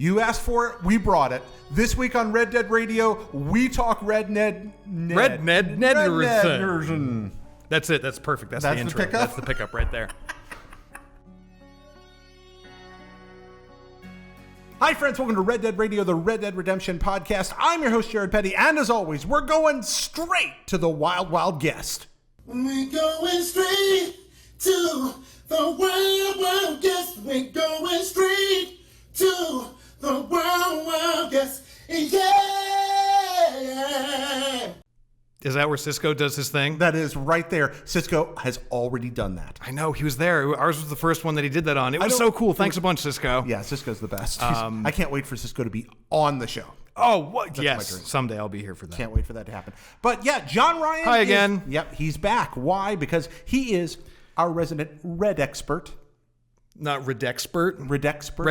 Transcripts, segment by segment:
You asked for it, we brought it. This week on Red Dead Radio, we talk Red Ned. That's it. That's perfect. That's the intro. Pickup? That's the pickup right there. Hi, friends. Welcome to Red Dead Radio, the Red Dead Redemption podcast. I'm your host, Jared Petty, and as always, we're going straight to the wild, wild guest. We're going straight to the wild, wild guest. We're going straight to the wild, wild guest. Yeah! Is that where Cisco does his thing? That is right there. Cisco has already done that. I know. He was there. Ours was the first one that he did that on. It was so cool. Thanks a bunch, Cisco. Yeah, Cisco's the best. I can't wait for Cisco to be on the show. Oh, what? Yes. Someday I'll be here for that. Can't wait for that to happen. But yeah, John Ryan. Hi again. Yep, he's back. Why? Because he is our resident Red expert. Not Red expert. Red expert.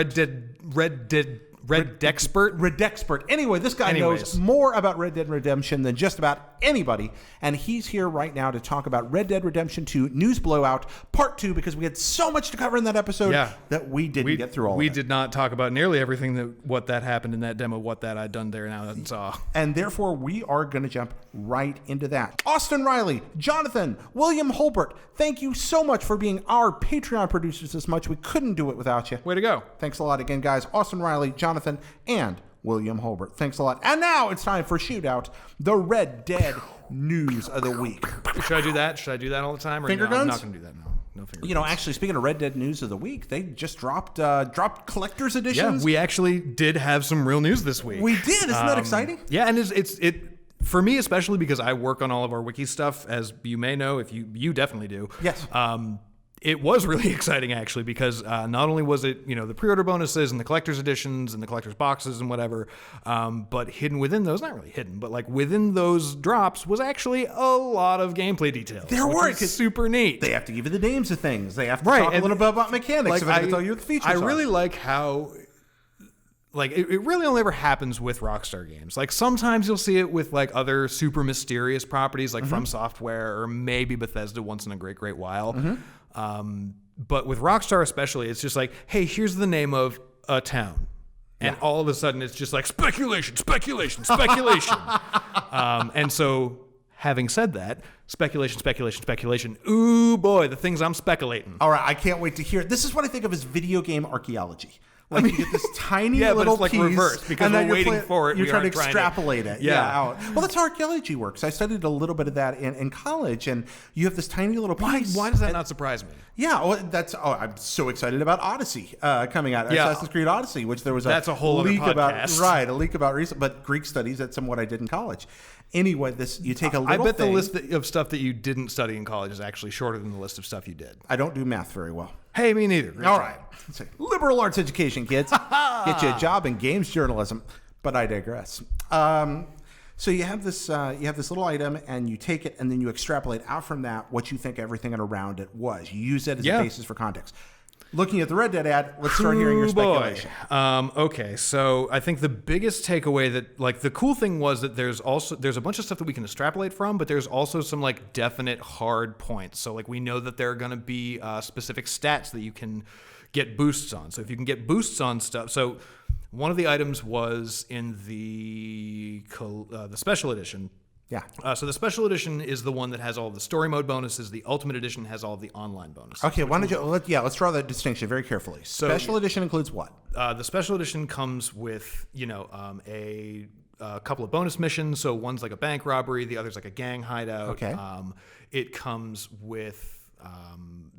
Red Dexpert? Redexpert. Anyway, this guy knows more about Red Dead Redemption than just about anybody, and he's here right now to talk about Red Dead Redemption 2 News Blowout Part 2, because we had so much to cover in that episode that we didn't get through all of it. We did not talk about nearly everything what happened in that demo, what that I'd done there now and saw. And therefore, we are going to jump right into that. Austin Riley, Jonathan, William Holbert, thank you so much for being our Patreon producers this much. We couldn't do it without you. Way to go. Thanks a lot again, guys. Austin Riley, Jonathan, and William Holbert. Thanks a lot. And now it's time for Shootout, the Red Dead news of the week. Should I do that? Should I do that all the time? Or finger guns? I'm not going to do that. No finger guns. Actually, speaking of Red Dead news of the week, they just dropped collector's editions. Yeah, we actually did have some real news this week. We did. Isn't that exciting? Yeah, and it's for me especially because I work on all of our wiki stuff, as you may know, if you definitely do. Yes. It was really exciting, actually, because not only was it, the pre-order bonuses and the collector's editions and the collector's boxes and whatever, but hidden within those, not really hidden, but like within those drops was actually a lot of gameplay details. There were. It's super neat. They have to give you the names of things. They have to talk a little bit about mechanics. They have to tell you what the features are. I really like how... it really only ever happens with Rockstar games. Like, sometimes you'll see it with, like, other super mysterious properties, like From Software or maybe Bethesda once in a great, great while. But with Rockstar especially, it's just like, hey, here's the name of a town. And all of a sudden, it's just like, speculation. And so, having said that, speculation. Ooh, boy, the things I'm speculating. All right, I can't wait to hear it. This is what I think of as video game archaeology. Like, you get this tiny little but it's piece, like reverse because we're waiting for it. You're trying to extrapolate it. Out. Well, that's how archaeology works. I studied a little bit of that in college, and you have this tiny little piece. Why does that not surprise me? Yeah, well, I'm so excited about Odyssey coming out. Yeah. Assassin's Creed Odyssey, which there was a whole leak other about. podcast. Right, a leak about recent, but Greek studies. That's what I did in college. Anyway, you take a little. I bet thing, the list of stuff that you didn't study in college is actually shorter than the list of stuff you did. I don't do math very well. Hey, me neither. All right. Liberal arts education, kids. Get you a job in games journalism. But I digress. So you have this little item, and you take it, and then you extrapolate out from that what you think everything around it was. You use that as a basis for context. Looking at the Red Dead ad, let's start hearing your speculation. Okay, so I think the biggest takeaway that, like, the cool thing was that there's a bunch of stuff that we can extrapolate from, but there's also some, like, definite hard points. So, like, we know that there are going to be specific stats that you can get boosts on. So if you can get boosts on stuff, so one of the items was in the special edition. Yeah. So the special edition is the one that has all of the story mode bonuses. The ultimate edition has all of the online bonuses. Okay, why don't you? Let's draw that distinction very carefully. Special edition includes what? The special edition comes with a couple of bonus missions. So one's like a bank robbery, the other's like a gang hideout. Okay. It comes with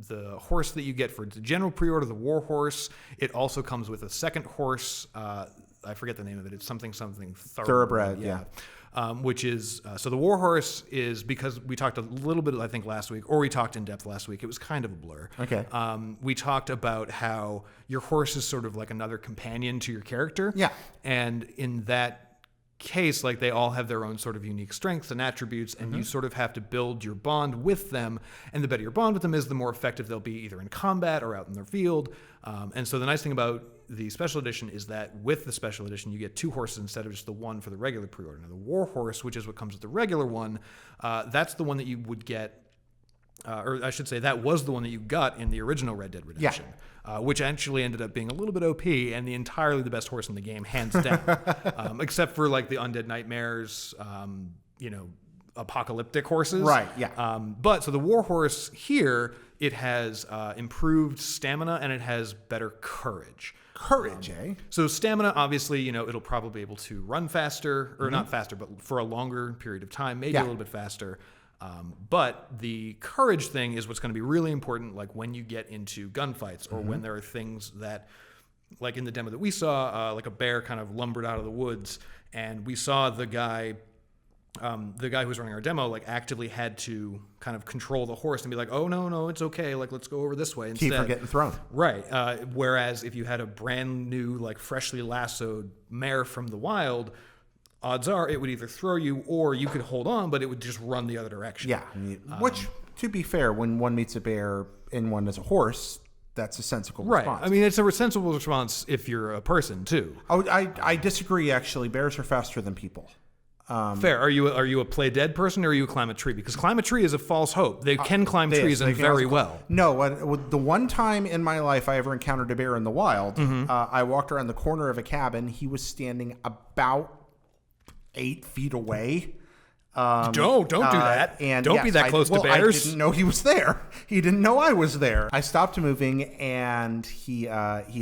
the horse that you get for the general pre-order, the war horse. It also comes with a second horse. I forget the name of it. It's something thoroughbred. Yeah. Which is so the war horse is, because we talked a little bit, I think, last week, or we talked in depth last week. It was kind of a blur. Okay. We talked about how your horse is sort of like another companion to your character. Yeah. And in that case, like, they all have their own sort of unique strengths and attributes, and you sort of have to build your bond with them. And the better your bond with them is, the more effective they'll be either in combat or out in their field. And so the nice thing about the special edition is that with the special edition, you get two horses instead of just the one for the regular pre-order. Now, the war horse, which is what comes with the regular one, that's the one that you would get or I should say that was the one that you got in the original Red Dead Redemption. Which actually ended up being a little bit OP and entirely the best horse in the game, hands down. Except for like the Undead Nightmares, apocalyptic horses. Right, yeah. But so the Warhorse here, it has improved stamina and it has better courage. Courage, eh? So stamina, obviously, it'll probably be able to run faster, or not faster, but for a longer period of time, maybe a little bit faster. But the courage thing is what's going to be really important, like when you get into gunfights or when there are things that, like in the demo that we saw, like a bear kind of lumbered out of the woods, and we saw the guy who was running our demo, like actively had to kind of control the horse and be like, oh, no, it's okay. Like, let's go over this way instead. Keep from getting thrown. Right. Whereas if you had a brand new, like freshly lassoed mare from the wild, odds are it would either throw you or you could hold on, but it would just run the other direction. Yeah. Which, to be fair, when one meets a bear and one is a horse, that's a sensible response. Right. I mean, it's a sensible response if you're a person, too. Oh, I disagree, actually. Bears are faster than people. Fair. Are you a play dead person or are you a climb a tree? Because climb a tree is a false hope. They can climb trees and very well. No, the one time in my life I ever encountered a bear in the wild, I walked around the corner of a cabin. He was standing about 8 feet away. Don't do that. And don't be that close to bears. I didn't know he was there. He didn't know I was there. I stopped moving, and he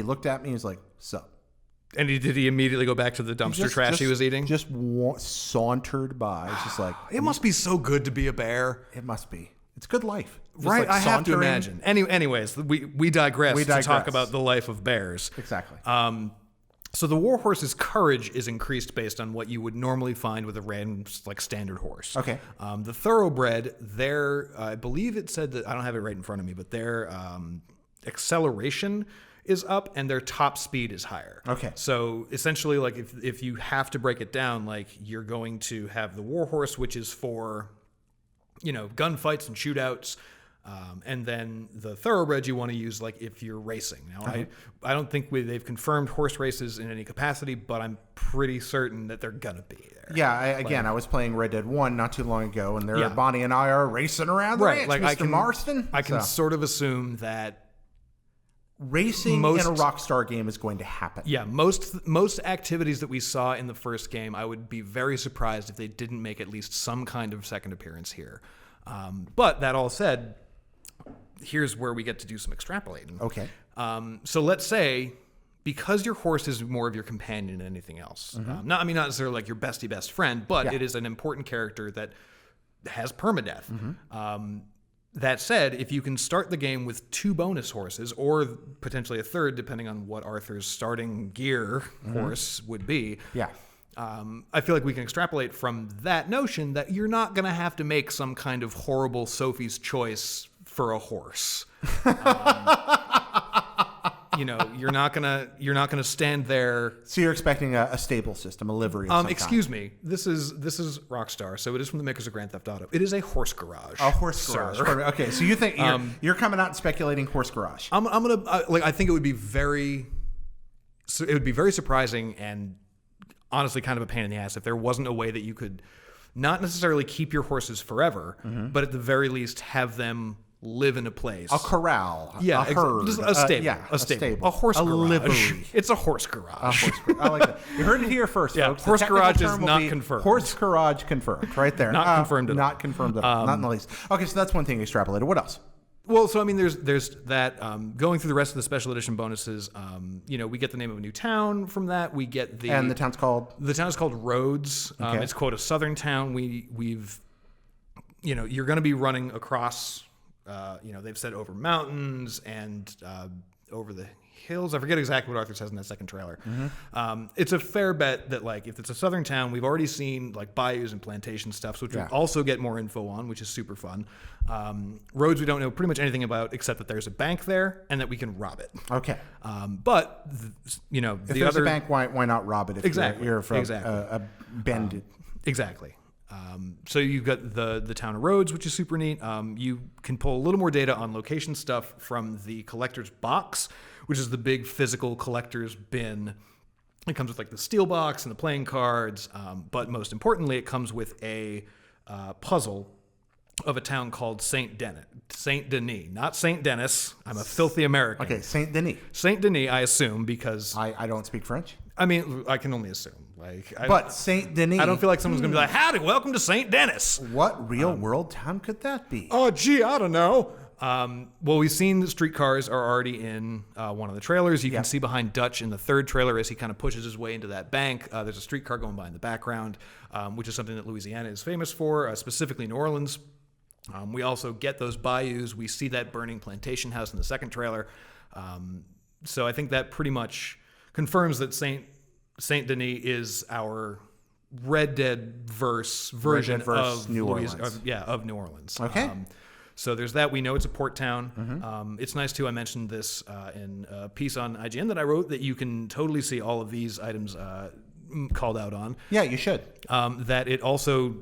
looked at me. He was like, "Sup?" And did he immediately go back to the dumpster trash he was eating? Just sauntered by. It's just like it must be so good to be a bear. It must be. It's good life. Just right, like I have to imagine. Anyways, we digress to talk about the life of bears. Exactly. So the Warhorse's courage is increased based on what you would normally find with a random, like, standard horse. Okay. The Thoroughbred, I believe it said that, I don't have it right in front of me, but their acceleration is up and their top speed is higher. Okay. So essentially, like, if you have to break it down, like, you're going to have the Warhorse, which is for, gunfights and shootouts. And then the Thoroughbred you want to use, like, if you're racing. Now, I don't think they've confirmed horse races in any capacity, but I'm pretty certain that they're going to be there. Yeah, I was playing Red Dead 1 not too long ago, and Bonnie and I are racing around the ranch, like Mr. Marston. I can sort of assume that racing in a Rockstar game is going to happen. Yeah, most activities that we saw in the first game, I would be very surprised if they didn't make at least some kind of second appearance here. But that all said, here's where we get to do some extrapolating. Okay. So let's say, because your horse is more of your companion than anything else, not necessarily like your bestie best friend, but it is an important character that has permadeath. That said, if you can start the game with 2 bonus horses, or potentially a third, depending on what Arthur's starting gear horse would be, I feel like we can extrapolate from that notion that you're not going to have to make some kind of horrible Sophie's Choice for a horse. You're not gonna stand there. So you're expecting a stable system, a livery of some excuse kind. me. This is Rockstar, so it is from the makers of Grand Theft Auto. It is a horse garage. A horse garage. Okay, so you think you're coming out and speculating horse garage. I think it would be very surprising and honestly kind of a pain in the ass if there wasn't a way that you could not necessarily keep your horses forever, but at the very least have them live in a place. A corral. Yeah, a herd. Just a stable. A stable. A horse garage. Livery. It's a horse garage. I like that. You heard it here first, folks. Horse garage is not confirmed. Horse garage confirmed, right there. Not confirmed at all. Not confirmed at all. Not in the least. Okay, so that's one thing extrapolated. What else? Well, so there's that. Going through the rest of the special edition bonuses, we get the name of a new town from that. We get and the town's called Rhodes. Okay. It's quote a southern town. We've you're going to be running across. They've said over mountains and over the hills. I forget exactly what Arthur says in that second trailer. It's a fair bet that, like, if it's a southern town, we've already seen, like, bayous and plantation stuff, which we also get more info on, which is super fun. Roads we don't know pretty much anything about, except that there's a bank there and that we can rob it. Okay. But if there's a bank, why not rob it? If you're from a bandit. Exactly. So you've got the town of Rhodes, which is super neat. You can pull a little more data on location stuff from the collector's box, which is the big physical collector's bin. It comes with, like, the steel box and the playing cards, but most importantly, it comes with a puzzle of a town called Saint Denis, not Saint Denis. I'm a filthy American. Okay, Saint Denis. Saint Denis, I assume, because I don't speak French. I mean, I can only assume. But Saint Denis. I don't feel like someone's gonna be like, "Howdy, welcome to Saint Denis." What real world town could that be? Oh, gee, I don't know. Well, we've seen the streetcars are already in one of the trailers. You can see behind Dutch in the third trailer as he kind of pushes his way into that bank. There's a streetcar going by in the background, which is something that Louisiana is famous for, specifically New Orleans. We also get those bayous. We see that burning plantation house in the second trailer. So I think that pretty much confirms that Saint Denis is our Red Dead version of New Orleans. Of New Orleans. Okay. So there's that. We know it's a port town. It's nice, too. I mentioned this in a piece on IGN that I wrote, that you can totally see all of these items called out on. Yeah, you should. That it also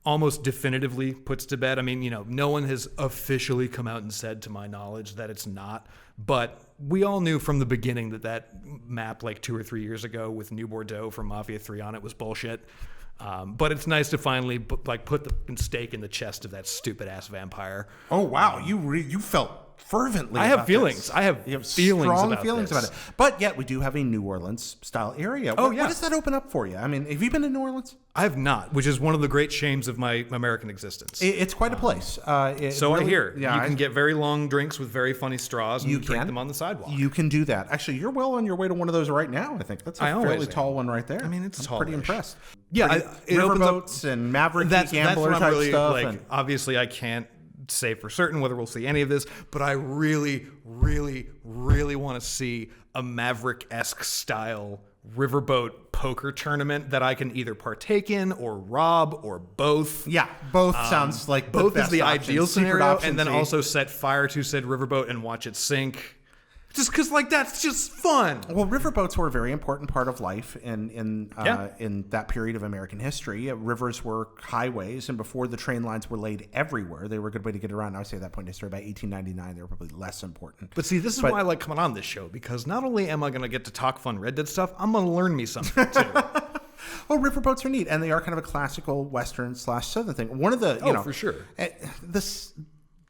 almost definitively puts to bed. I mean, no one has officially come out and said, to my knowledge, that it's not. But we all knew from the beginning that map, like 2 or 3 years ago, with New Bordeaux from Mafia 3 on it, was bullshit. But it's nice to finally put the stake in the chest of that stupid ass vampire. Oh wow, you felt fervently. I have about feelings. this. I have You have feelings strong about feelings this. about it. But yet we do have a New Orleans style area. Oh, What yeah. does that open up for you? I mean, have you been to New Orleans? I have not, which is one of the great shames of my American existence. It's quite a place. So I hear. Yeah, You can get very long drinks with very funny straws and drink them on the sidewalk. You can do that. Actually, you're well on your way to one of those right now. I think that's a I always fairly am. tall one right there. I mean, it's I'm tallish. pretty impressed. Yeah, it opens up- riverboats and maverick that's gambler what I'm type really stuff. like. and- Obviously, I can't say for certain whether we'll see any of this, but I really, really, really want to see a Maverick-esque style riverboat poker tournament that I can either partake in or rob or both. yeah, both sounds like Both the is the best option. ideal Secret scenario, option and then C. also set fire to said riverboat and watch it sink. Just because, that's just fun. Well, riverboats were a very important part of life in that period of American history. Rivers were highways, and before the train lines were laid everywhere, they were a good way to get around. I would say at that point in history, by 1899, they were probably less important. But see, this is why I like coming on this show, because not only am I going to get to talk fun Red Dead stuff, I'm going to learn me something too. Well, riverboats are neat, and they are kind of a classical Western/Southern thing. One of the, for sure.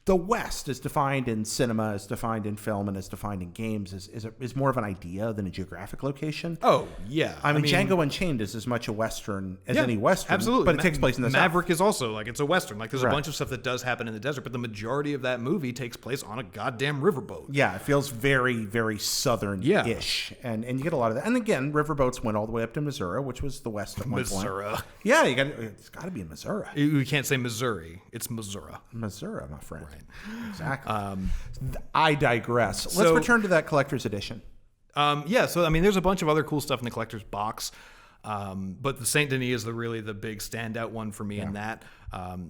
The West is defined in cinema, is defined in film, and is defined in games is more of an idea than a geographic location. Oh, yeah. I mean, Django Unchained is as much a Western as any Western. Absolutely. But it takes place in the Maverick South. is also, it's a Western. There's a Right. bunch of stuff that does happen in the desert, but the majority of that movie takes place on a goddamn riverboat. Yeah, it feels very, very Southern-ish. And you get a lot of that. And again, riverboats went all the way up to Missouri, which was the West at one point. Missouri. Yeah, it's got to be Missouri. You can't say Missouri. It's Missouri. Missouri, my friend. Right. Exactly. I digress. Let's so- return to that collector's edition. So there's a bunch of other cool stuff in the collector's box, but the Saint Denis is really the big standout one for me in that.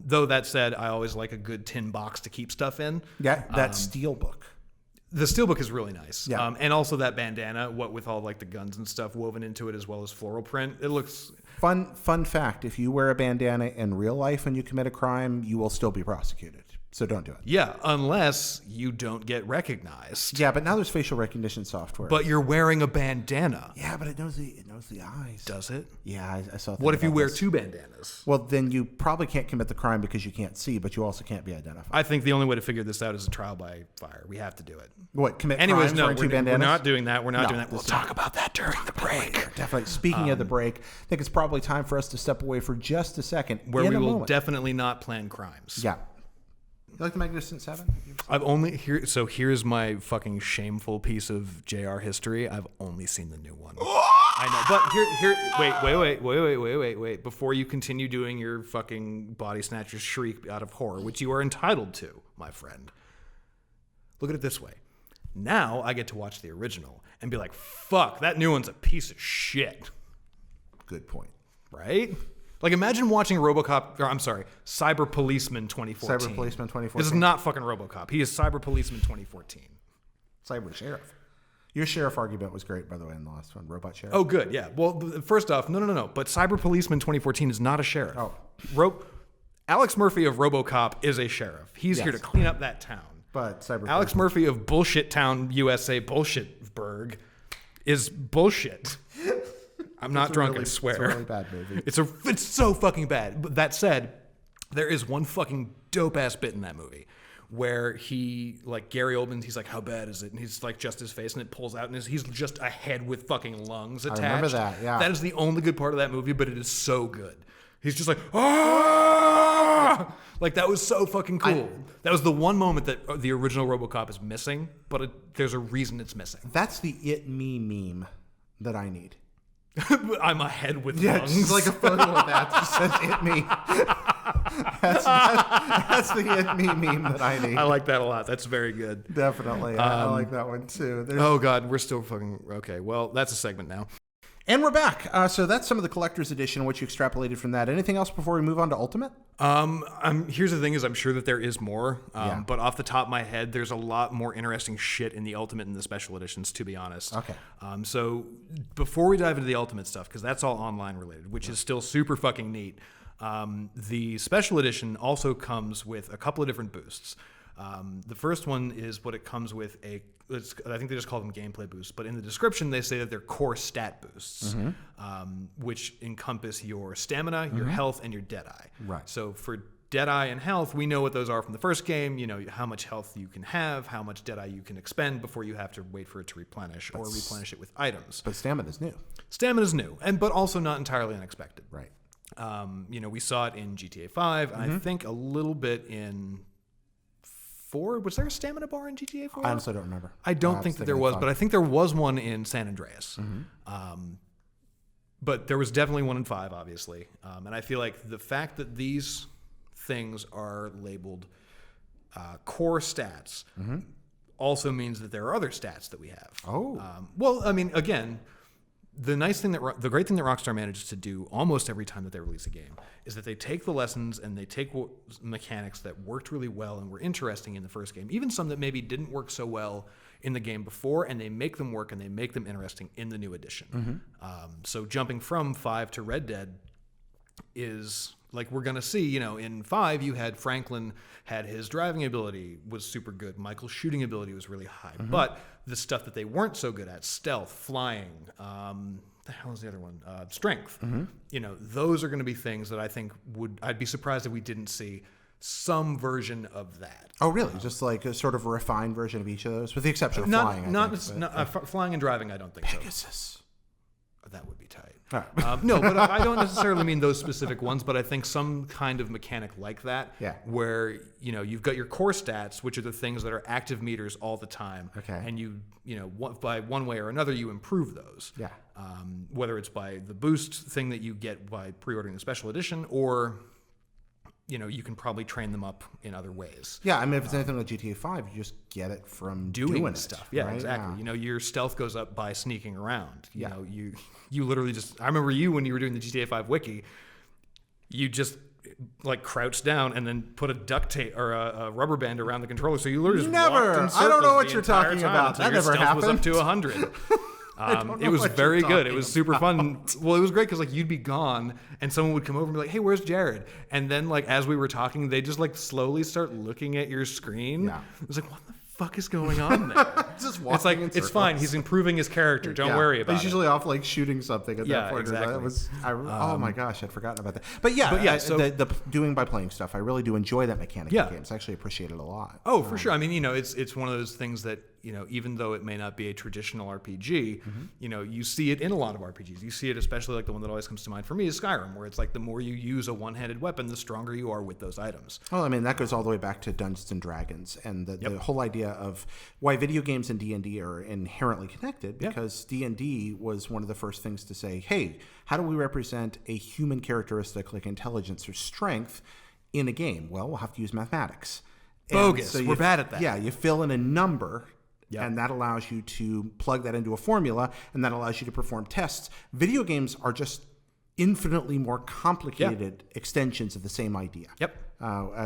Though that said, I always like a good tin box to keep stuff in. Yeah, that steel book. The steelbook is really nice. Yeah. And also that bandana, what with all the guns and stuff woven into it, as well as floral print. It looks Fun fact: if you wear a bandana in real life and you commit a crime, you will still be prosecuted. So don't do it. Yeah, unless you don't get recognized. Yeah, but now there's facial recognition software. But you're wearing a bandana. yeah, but it knows the eyes. Does it? Yeah, I saw. What if you wear two bandanas? Well, then you probably can't commit the crime because you can't see, but you also can't be identified. I think the only way to figure this out is a trial by fire. We have to do it. What commit? Anyways, crimes no, wearing two we're bandanas? not doing that. We're not No, doing that. We'll this talk about that during the break, Definitely. Speaking of the break, I think it's probably time for us to step away for just a second. where in we a will moment. definitely not plan crimes. Yeah. You like the Magnificent Seven? I've only here's my fucking shameful piece of JR history. I've only seen the new one. I know, but wait. Before you continue doing your fucking body snatcher shriek out of horror, which you are entitled to, my friend. Look at it this way. Now I get to watch the original and be like, fuck, that new one's a piece of shit. Good point. Right? Imagine watching Cyber Policeman 2014. Cyber Policeman 2014. This is not fucking RoboCop. He is Cyber Policeman 2014. Cyber Sheriff. Your sheriff argument was great, by the way, in the last one. Robot Sheriff. Oh, good. Yeah. Well, first off, no. But Cyber Policeman 2014 is not a sheriff. Oh. Alex Murphy of RoboCop is a sheriff. He's here to clean up that town. But Cyber Alex Murphy of Bullshit Town, USA, Bullshitburg, is bullshit. I'm not drunk, I swear. It's a really bad movie. It's so fucking bad. But that said, There is one fucking dope ass bit in that movie where he, like, Gary Oldman, he's like, how bad is it? And he's like, just his face, and it pulls out, and he's just a head with fucking lungs attached. I remember that, yeah. That is the only good part of that movie, but it is so good. He's just like, ah! Like, that was so fucking cool. That was the one moment that the original RoboCop is missing, but there's a reason it's missing. That's the It Me meme that I need. I'm a head with Yeah, lungs. just like a photo of that that says It Me. That's the It Me meme that I need. I like that a lot. That's very good. Definitely. I like that one too. Oh, God. We're still fucking... Okay, well, that's a segment now. And we're back. So that's some of the collector's edition, what you extrapolated from that. Anything else before we move on to Ultimate? Here's the thing is I'm sure that there is more, Yeah. but off the top of my head, there's a lot more interesting shit in the Ultimate and the Special Editions, to be honest. Okay. So before we dive into the Ultimate stuff, because that's all online related, which is still super fucking neat, the Special Edition also comes with a couple of different boosts. The first one is what it comes with I think they just call them gameplay boosts, but in the description they say that they're core stat boosts, which encompass your stamina, your health, and your Deadeye. Right. So for Deadeye and health, we know what those are from the first game. You know how much health you can have, how much Deadeye you can expend before you have to wait for it to replenish or replenish it with items. But Stamina's new. Stamina's new, but also not entirely unexpected. Right. We saw it in GTA 5, and I think a little bit in 4. Was there a stamina bar in GTA 4? I honestly don't remember. I don't think that there was, but I think there was one in San Andreas. But there was definitely one in 5, obviously. And I feel like the fact that these things are labeled core stats also means that there are other stats that we have. Oh. Well, I mean, again, the great thing that Rockstar manages to do almost every time that they release a game is that they take the lessons and they take mechanics that worked really well and were interesting in the first game, even some that maybe didn't work so well in the game before, and they make them work and they make them interesting in the new edition. So jumping from 5 to Red Dead is like we're going to see, in 5 you had Franklin had his driving ability was super good. Michael's shooting ability was really high. But the stuff that they weren't so good at, stealth, flying, the hell is the other one? Strength. Those are going to be things that I think I'd be surprised if we didn't see some version of that. Oh, really? Just like a sort of a refined version of each of those, with the exception of flying. Flying and driving, I don't think so. Pegasus. That would be tight. Right. No, but I don't necessarily mean those specific ones, but I think some kind of mechanic like that, where you've got your core stats, which are the things that are active meters all the time, and by one way or another you improve those. Yeah. Whether it's by the boost thing that you get by pre-ordering the special edition, or you can probably train them up in other ways. Yeah, I mean, if it's anything like GTA 5, you just get it from doing stuff. It, yeah, right? exactly. Yeah. Your stealth goes up by sneaking around. You know, you literally just... I remember you when you were doing the GTA 5 wiki, you just like crouch down and then put a duct tape or a rubber band around the controller. So you literally just walked in circles. I don't know what the you're entire talking time about. until That your never stealth happened. was up to 100. It was very good. It was super fun. Well, it was great because like you'd be gone and someone would come over and be like, "Hey, where's Jared?" And then like as we were talking, they just like slowly start looking at your screen. Yeah. It was like, what the fuck is going on there? Just it's like it's fine. He's improving his character. Don't worry about it. He's usually off like shooting something at that point. Exactly. Oh my gosh, I'd forgotten about that. But yeah, so the doing by playing stuff, I really do enjoy that mechanic in games. I actually appreciate it a lot. Oh, for sure. I mean, it's one of those things that even though it may not be a traditional RPG, you see it in a lot of RPGs. You see it especially like the one that always comes to mind for me is Skyrim, where it's like the more you use a one-handed weapon, the stronger you are with those items. Well, I mean, that goes all the way back to Dungeons and Dragons and the whole idea of why video games and D&D are inherently connected, because D&D was one of the first things to say, hey, how do we represent a human characteristic like intelligence or strength in a game? Well, we'll have to use mathematics. Bogus. So we're bad at that. Yeah, you fill in a number, and that allows you to plug that into a formula, and that allows you to perform tests. Video games are just infinitely more complicated extensions of the same idea.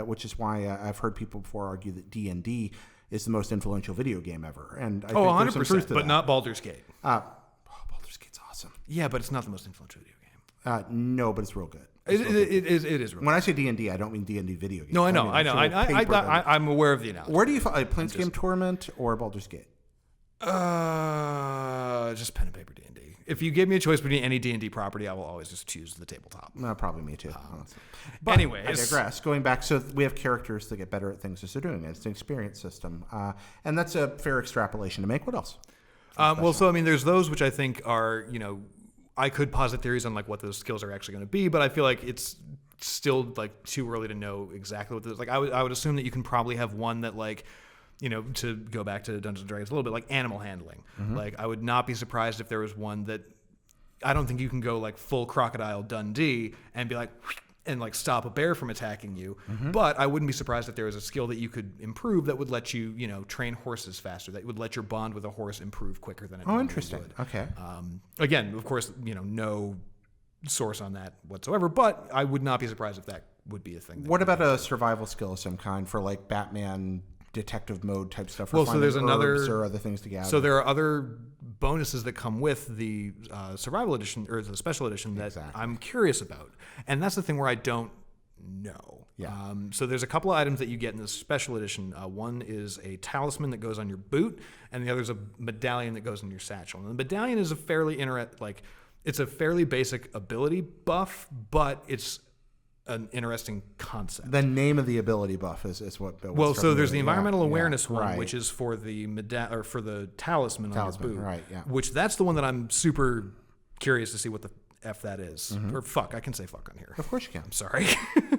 Which is why I've heard people before argue that D&D is the most influential video game ever. And I think 100%, there's some truth to but that. not Baldur's Gate. Baldur's Gate's awesome. Yeah, but it's not the most influential video game. No, but it's real good. It is real When I say D&D, I don't mean D&D video games. No, I know. I'm aware of the analogy. Where do you find Planescape Torment or Baldur's Gate? Just pen and paper D&D. if you give me a choice between any D&D property, I will always just choose the tabletop. No, probably me too. But anyways, I digress. Going back, so we have characters that get better at things as they're doing it. It's an experience system, and that's a fair extrapolation to make. What else? So I mean, there's those which I think are, I could posit theories on like what those skills are actually going to be, but I feel like it's still like too early to know exactly what those. Like I would assume that you can probably have one that like, to go back to Dungeons and Dragons a little bit, like animal handling. Like I would not be surprised if there was one that I don't think you can go like full Crocodile Dundee and be like and like stop a bear from attacking you. But I wouldn't be surprised if there was a skill that you could improve that would let you, train horses faster. That would let your bond with a horse improve quicker than it normally interesting. would. Okay. Again, of course, no source on that whatsoever, but I would not be surprised if that would be a thing. What about a survival skill of some kind for like Batman detective mode type stuff? Well, so there's another or other things to gather. So there are other bonuses that come with the survival edition or the special edition that I'm curious about, and that's the thing where I don't know. Yeah. So there's a couple of items that you get in the special edition. One is a talisman that goes on your boot, and the other is a medallion that goes in your satchel. And the medallion is a fairly it's a fairly basic ability buff, but it's an interesting concept. The name of the ability buff is what Bill was Well, so there's me. the environmental awareness one, right. which is for the for the talisman on your boot. Right, yeah. Which that's the one that I'm super curious to see what the F that is. Or fuck, I can say fuck on here. Of course you can. I'm sorry.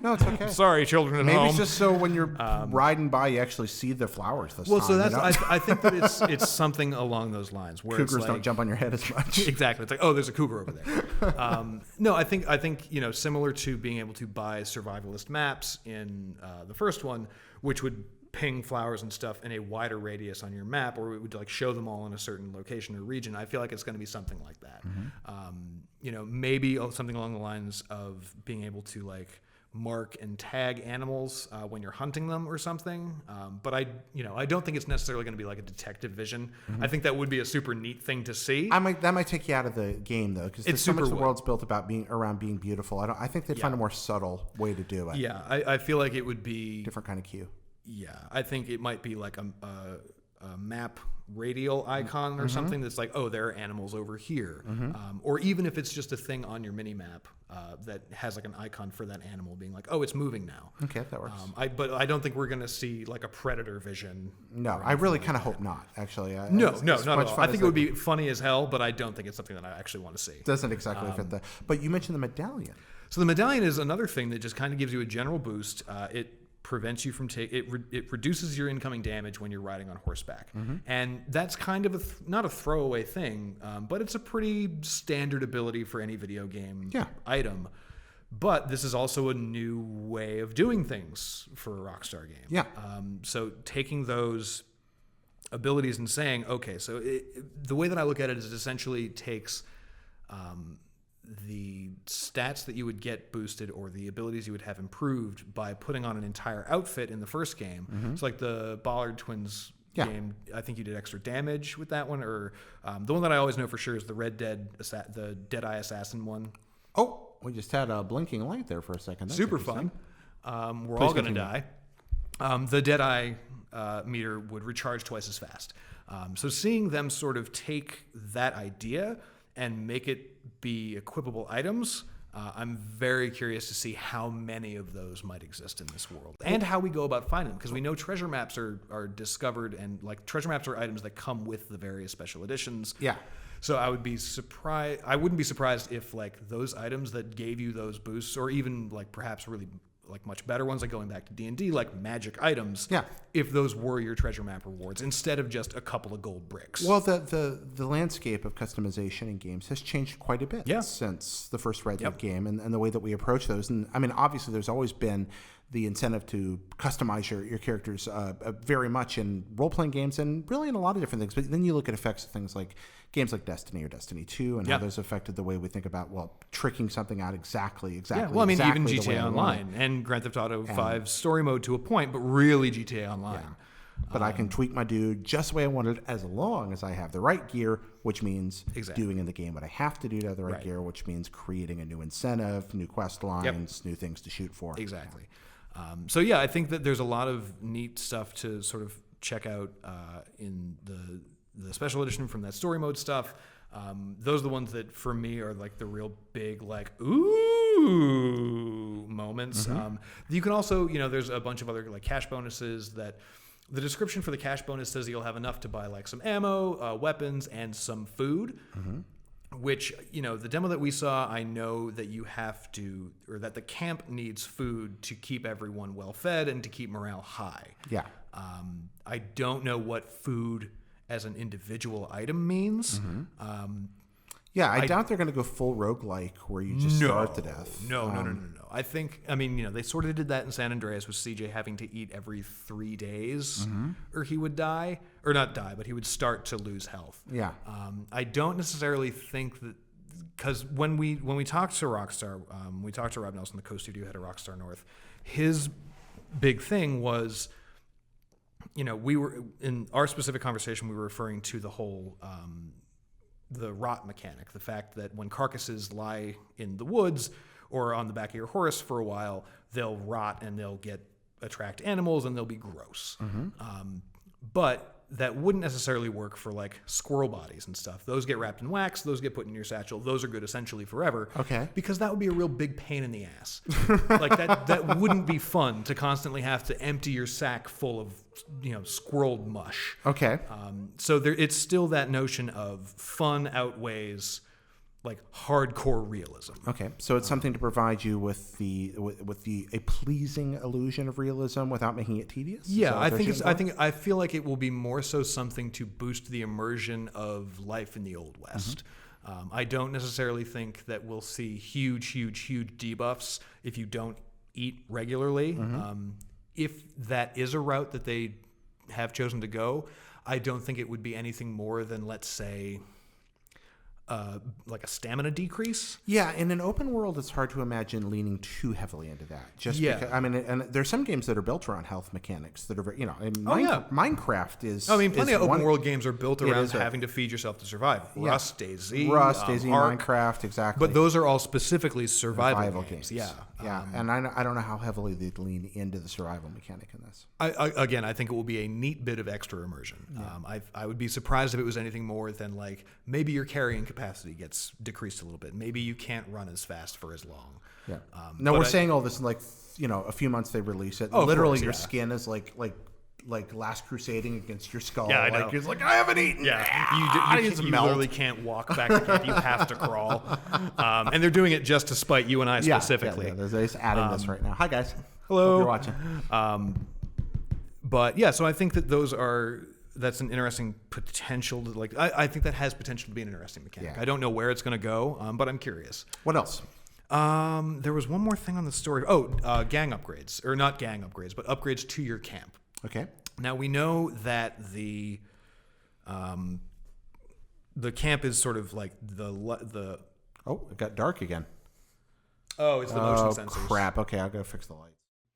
No, it's okay. Sorry, children at Maybe home. it's just so when you're riding by, you actually see the flowers this time. Well, so that's I think that it's something along those lines. Where Cougars it's like, don't jump on your head as much. Exactly. It's like, oh, there's a cougar over there. No, I think similar to being able to buy survivalist maps in the first one, which would ping flowers and stuff in a wider radius on your map, or it would like show them all in a certain location or region. I feel like it's going to be something like that. Maybe something along the lines of being able to like mark and tag animals when you're hunting them or something. But I don't think it's necessarily going to be like a detective vision. I think that would be a super neat thing to see. That might take you out of the game though, because so much the wood. world's built about around being beautiful. I think they'd find a more subtle way to do it. Yeah, I feel like it would be Different kind of cue. Yeah, I think it might be like a map radial icon or something that's like, oh, there are animals over here. Or even if it's just a thing on your mini map that has like an icon for that animal being like, oh, it's moving now. Okay, that works. But I don't think we're going to see like a predator vision. No, I really kind of hope not, actually. No, not at all. I think it would be funny as hell, but I don't think it's something that I actually want to see. Doesn't exactly fit that. But you mentioned the medallion. So the medallion is another thing that just kind of gives you a general boost. It prevents you from it reduces your incoming damage when you're riding on horseback, and that's kind of not a throwaway thing, but it's a pretty standard ability for any video game item. But this is also a new way of doing things for a Rockstar game. Yeah. So taking those abilities and saying, okay, so the way that I look at it is it essentially takes the stats that you would get boosted or the abilities you would have improved by putting on an entire outfit in the first game. So like the Bollard Twins game, I think you did extra damage with that one, or the one that I always know for sure is the the Deadeye Assassin one. Oh, we just had a blinking light there for a second. That's Super fun. We're all going to die. The Deadeye meter would recharge twice as fast. So seeing them sort of take that idea and make it be equipable items, I'm very curious to see how many of those might exist in this world and how we go about finding them, because we know treasure maps are discovered, and like treasure maps are items that come with the various special editions. Yeah. So I wouldn't be surprised if like those items that gave you those boosts, or even like perhaps really like much better ones, like going back to D&D, like magic items, if those were your treasure map rewards instead of just a couple of gold bricks. Well, the landscape of customization in games has changed quite a bit since the first Red Dead game, and the way that we approach those. And I mean, obviously there's always been the incentive to customize your characters very much in role-playing games and really in a lot of different things. But then you look at effects of things like games like Destiny or Destiny 2 and how those affected the way we think about, tricking something out exactly. Yeah, well, I mean, exactly even the way GTA I Online and Grand Theft Auto 5 story mode to a point, but really GTA Online. Yeah. But I can tweak my dude just the way I want it, as long as I have the right gear, which means doing in the game what I have to do to have the right gear, which means creating a new incentive, new quest lines, new things to shoot for. Exactly. So yeah, I think that there's a lot of neat stuff to sort of check out in the special edition from that story mode stuff. Those are the ones that for me are like the real big like ooh moments. You can also, there's a bunch of other like cash bonuses that the description for the cash bonus says you'll have enough to buy like some ammo, weapons, and some food. Which, the demo that we saw, I know that you have to, or that the camp needs food to keep everyone well fed and to keep morale high. Yeah. I don't know what food as an individual item means. Yeah, I doubt they're going to go full roguelike where you just starve to death. No. I think, they sort of did that in San Andreas with CJ having to eat every 3 days or he would die. Or not die, but he would start to lose health. Yeah. I don't necessarily think that, because when we talked to Rockstar, we talked to Rob Nelson, the co-studio head of Rockstar North, his big thing was, we were, in our specific conversation, we were referring to the whole... the rot mechanic, the fact that when carcasses lie in the woods or on the back of your horse for a while, they'll rot and they'll attract animals and they'll be gross. But that wouldn't necessarily work for like squirrel bodies and stuff. Those get wrapped in wax, those get put in your satchel, those are good essentially forever. Okay. Because that would be a real big pain in the ass. Like that wouldn't be fun to constantly have to empty your sack full of, squirreled mush. Okay. So it's still that notion of fun outweighs like hardcore realism. Okay, so it's something to provide you with a pleasing illusion of realism without making it tedious. Yeah, I feel like it will be more so something to boost the immersion of life in the Old West. I don't necessarily think that we'll see huge debuffs if you don't eat regularly. If that is a route that they have chosen to go, I don't think it would be anything more than, let's say, like a stamina decrease. Yeah, in an open world, it's hard to imagine leaning too heavily into that. Because, and there's some games that are built around health mechanics that are very, Minecraft is. Plenty of open world games are built around having to feed yourself to survive. Rust, DayZ, Ark, Minecraft, exactly. But those are all specifically survival games. Yeah, and I don't know how heavily they'd lean into the survival mechanic in this. I think it will be a neat bit of extra immersion. Yeah. I would be surprised if it was anything more than like maybe your carrying capacity gets decreased a little bit. Maybe you can't run as fast for as long. Yeah. No, we're saying all this in a few months they release it. Literally, your skin is like Last Crusading against your skull. Yeah, I know. It's like I haven't eaten. Yeah, you literally can't walk back to camp. You have to crawl, and they're doing it just to spite you and I specifically. Yeah. They're just adding this right now. Hi guys. Hello. Hope you're watching. But yeah, so I think that that's an interesting potential to I think that has potential to be an interesting mechanic. Yeah. I don't know where it's going to go, but I'm curious. What else? There was one more thing on the story. Gang upgrades, or not gang upgrades, but upgrades to your camp. Okay. Now we know that the camp is sort of like the. Oh, it got dark again. Oh, it's the motion sensors. Oh crap! Okay, I'll go fix the lights.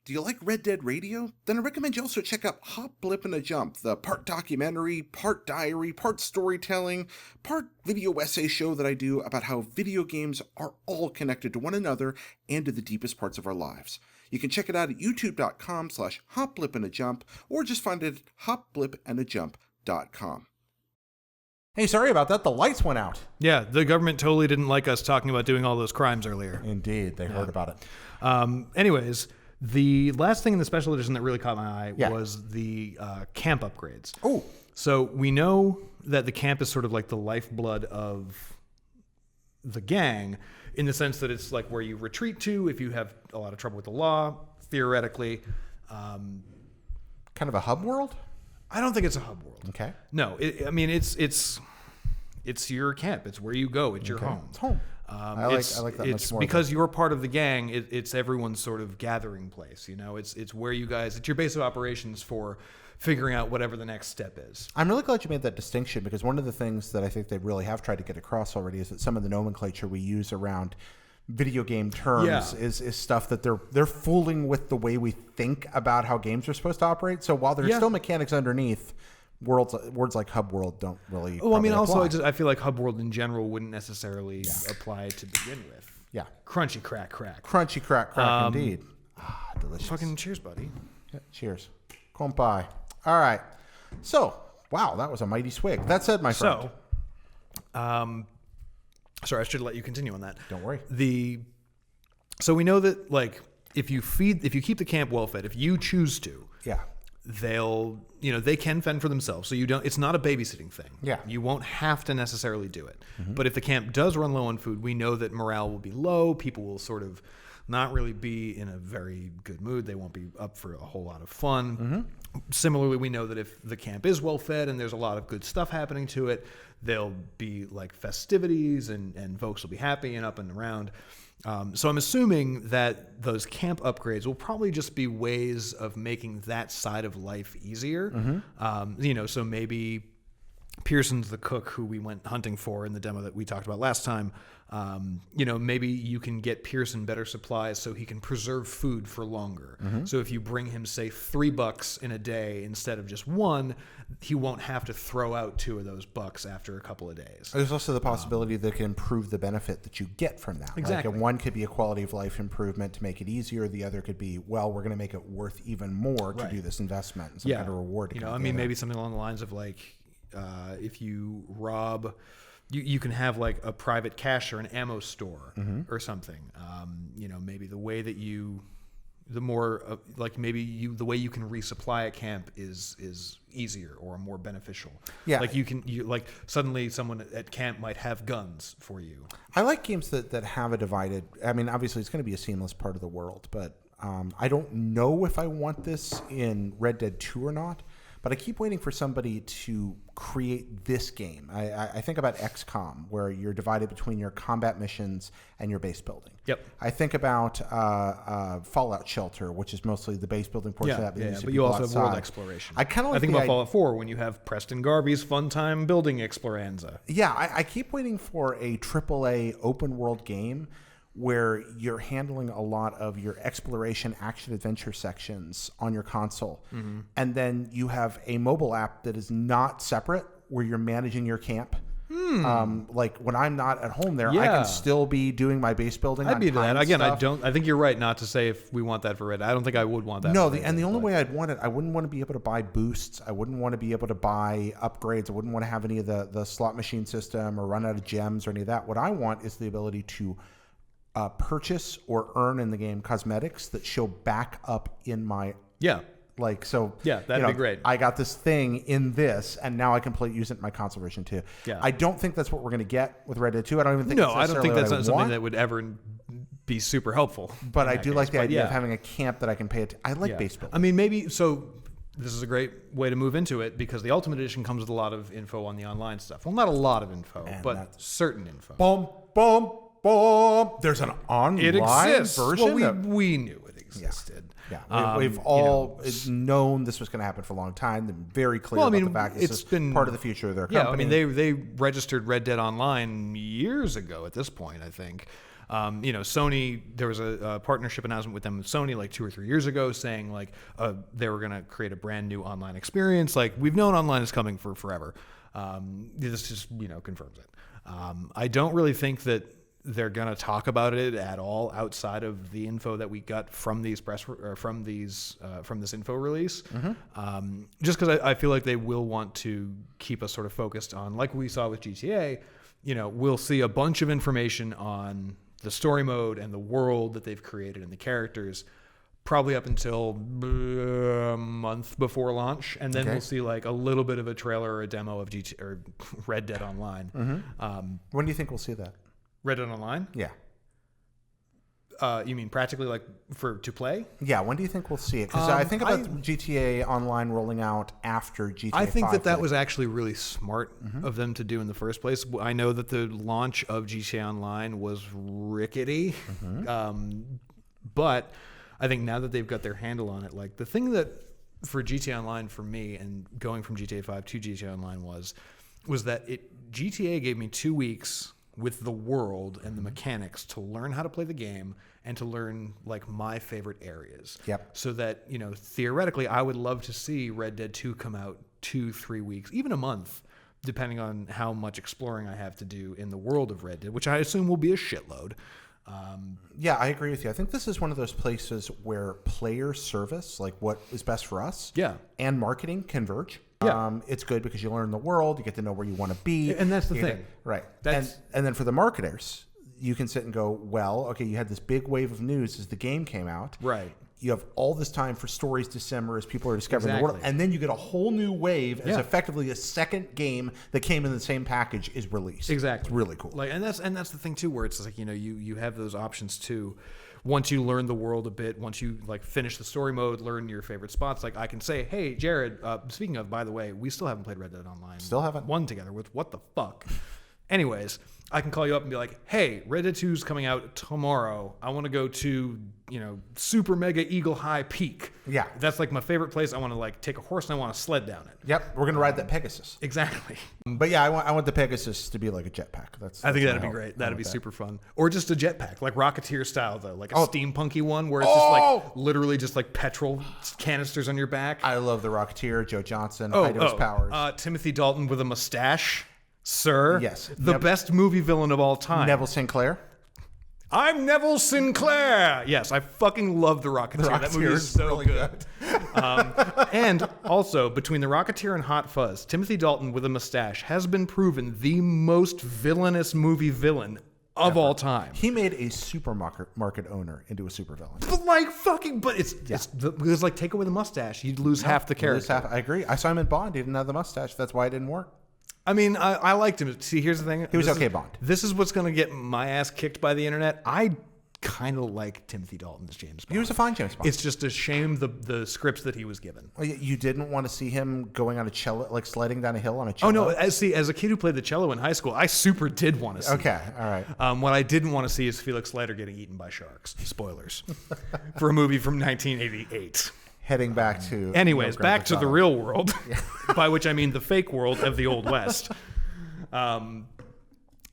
Do you like Red Dead Radio? Then I recommend you also check out Hop, Blip, and a Jump, the part documentary, part diary, part storytelling, part video essay show that I do about how video games are all connected to one another and to the deepest parts of our lives. You can check it out at youtube.com/hopblipandajump or just find it at hopblipandajump.com. Hey, sorry about that. The lights went out. Yeah, the government totally didn't like us talking about doing all those crimes earlier. Indeed, they heard about it. Anyways, the last thing in the special edition that really caught my eye was the camp upgrades. Oh. So we know that the camp is sort of like the lifeblood of the gang in the sense that it's like where you retreat to if you have a lot of trouble with the law, theoretically. Kind of a hub world? I don't think it's a hub world. Okay. No, it's your camp. It's where you go. It's your home. It's home. I like that much more. Because you're part of the gang. It's everyone's sort of gathering place. It's where you guys. It's your base of operations for figuring out whatever the next step is. I'm really glad you made that distinction because one of the things that I think they really have tried to get across already is that some of the nomenclature we use around video game terms is stuff that they're fooling with the way we think about how games are supposed to operate. So while there's still mechanics underneath, words like hub world don't really. Well, I mean, also I feel like hub world in general wouldn't necessarily apply to begin with. Yeah. Crunchy crack. Crunchy crack indeed. Delicious. Fucking cheers, buddy. Yeah, cheers. Kompai. All right. So, wow, that was a mighty swig. That said, my friend. Sorry, I should let you continue on that. Don't worry. So we know that like if you keep the camp well fed, if you choose to, Yeah. they can fend for themselves. So it's not a babysitting thing. Yeah. You won't have to necessarily do it. But if the camp does run low on food, we know that morale will be low. People will sort of not really be in a very good mood. They won't be up for a whole lot of fun. Similarly, we know that if the camp is well fed and there's a lot of good stuff happening to it, there'll be like festivities and folks will be happy and up and around. So I'm assuming that those camp upgrades will probably just be ways of making that side of life easier. So maybe Pearson's the cook who we went hunting for in the demo that we talked about last time. Maybe you can get Pearson better supplies so he can preserve food for longer. So if you bring him, say, $3 in a day instead of just one, he won't have to throw out 2 of those bucks after a couple of days. There's also the possibility that it can improve the benefit that you get from that. Exactly. Like, one could be a quality of life improvement to make it easier. The other could be, well, we're going to make it worth even more to do this investment and some kind of reward. Maybe something along the lines of like, if you rob, you can have like a private cache or an ammo store or something. Maybe the way that the way you can resupply a camp is easier or more beneficial. Yeah, like suddenly someone at camp might have guns for you. I like games that have a divided. I mean, obviously it's going to be a seamless part of the world, but I don't know if I want this in Red Dead 2 or not. But I keep waiting for somebody to create this game. I think about XCOM, where you're divided between your combat missions and your base building. Yep. I think about Fallout Shelter, which is mostly the base building portion of that. But you also have world exploration. I think about Fallout 4 when you have Preston Garvey's Fun Time Building Exploranza. Yeah, I keep waiting for a AAA open world game where you're handling a lot of your exploration, action, adventure sections on your console. And then you have a mobile app that is not separate, where you're managing your camp. Like when I'm not at home there, I can still be doing my base building. I'd be into that. Again, I think you're right not to say if we want that for Red. I don't think I would want that. No, the only way I'd want it, I wouldn't want to be able to buy boosts. I wouldn't want to be able to buy upgrades. I wouldn't want to have any of the slot machine system or run out of gems or any of that. What I want is the ability to purchase or earn in the game cosmetics that show back up in my that'd be great. I got this thing in this, and now I can use it in my console version too. Yeah, I don't think that's what we're going to get with Red Dead 2. I don't even think. No, I don't think that's something that would ever be super helpful. But I do like the idea of having a camp that I can pay it. I like base building. I mean, maybe so. This is a great way to move into it because the Ultimate Edition comes with a lot of info on the online stuff. Well, not a lot of info, but certain info. Boom. There's an online version. Well, we knew it existed. Yeah. We've all known this was going to happen for a long time. They're very clear about the fact that it's been part of the future of their company. I mean, they registered Red Dead Online years ago at this point, I think. Sony, there was a partnership announcement with them with Sony like 2 or 3 years ago saying like they were going to create a brand new online experience. Like we've known online is coming for forever. This just, confirms it. I don't really think that they're going to talk about it at all outside of the info that we got from these from this info release. Just because I feel like they will want to keep us sort of focused on, like we saw with GTA, we'll see a bunch of information on the story mode and the world that they've created and the characters probably up until a month before launch. And then we'll see like a little bit of a trailer or a demo of Red Dead Online. When do you think we'll see that? Red Dead Online? Yeah. You mean practically like to play? Yeah. When do you think we'll see it? Because I think about GTA Online rolling out after GTA 5. I think that was actually really smart of them to do in the first place. I know that the launch of GTA Online was rickety, but I think now that they've got their handle on it, like the thing that for GTA Online for me and going from GTA 5 to GTA Online was that GTA gave me 2 weeks with the world and the mechanics to learn how to play the game and to learn like my favorite areas. Yep. So that, theoretically I would love to see Red Dead 2 come out 2-3 weeks, even a month, depending on how much exploring I have to do in the world of Red Dead, which I assume will be a shitload. Yeah, I agree with you. I think this is one of those places where player service, like what is best for us, and marketing converge. Yeah. It's good because you learn the world, you get to know where you want to be. And that's the thing. Right. And then for the marketers, you can sit and go, well, okay, you had this big wave of news as the game came out. Right. You have all this time for stories to simmer as people are discovering the world. Exactly. And then you get a whole new wave as effectively a second game that came in the same package is released. Exactly. It's really cool. Like, and that's the thing too, where it's like, you have those options too. Once you learn the world a bit, once you like finish the story mode, learn your favorite spots, like I can say, hey, Jared, speaking of, by the way, we still haven't played Red Dead Online. Still haven't. One together with what the fuck? Anyways, I can call you up and be like, hey, Red Dead 2 is coming out tomorrow. I want to go to, Super Mega Eagle High Peak. Yeah. That's like my favorite place. I want to like take a horse and I want to sled down it. Yep, we're gonna ride that Pegasus. Exactly. But yeah, I want the Pegasus to be like a jetpack. I think that'd be great. That'd be super fun. Or just a jetpack, like Rocketeer style though, like a steampunky one where it's just like literally just like petrol canisters on your back. I love the Rocketeer, Joe Johnson, high dose powers. Timothy Dalton with a mustache, sir. Yes. The best movie villain of all time. Neville Sinclair. I'm Neville Sinclair. Yes, I fucking love the Rocketeer. That movie is so really good. And also, between the Rocketeer and Hot Fuzz, Timothy Dalton with a mustache has been proven the most villainous movie villain of all time. He made a supermarket owner into a supervillain. But it's like take away the mustache, you'd lose half the character. I agree. I saw him in Bond. He didn't have the mustache. That's why it didn't work. I mean, I liked him. See, here's the thing. He was okay, Bond. This is what's going to get my ass kicked by the internet. I kind of like Timothy Dalton as James Bond. He was a fine James Bond. It's just a shame the scripts that he was given. You didn't want to see him going on a cello, like sliding down a hill on a cello? Oh, no. As a kid who played the cello in high school, I super did want to see Okay, all right. What I didn't want to see is Felix Leiter getting eaten by sharks. Spoilers. For a movie from 1988. Heading back to... Anyways, back to the real world, by which I mean the fake world of the Old West.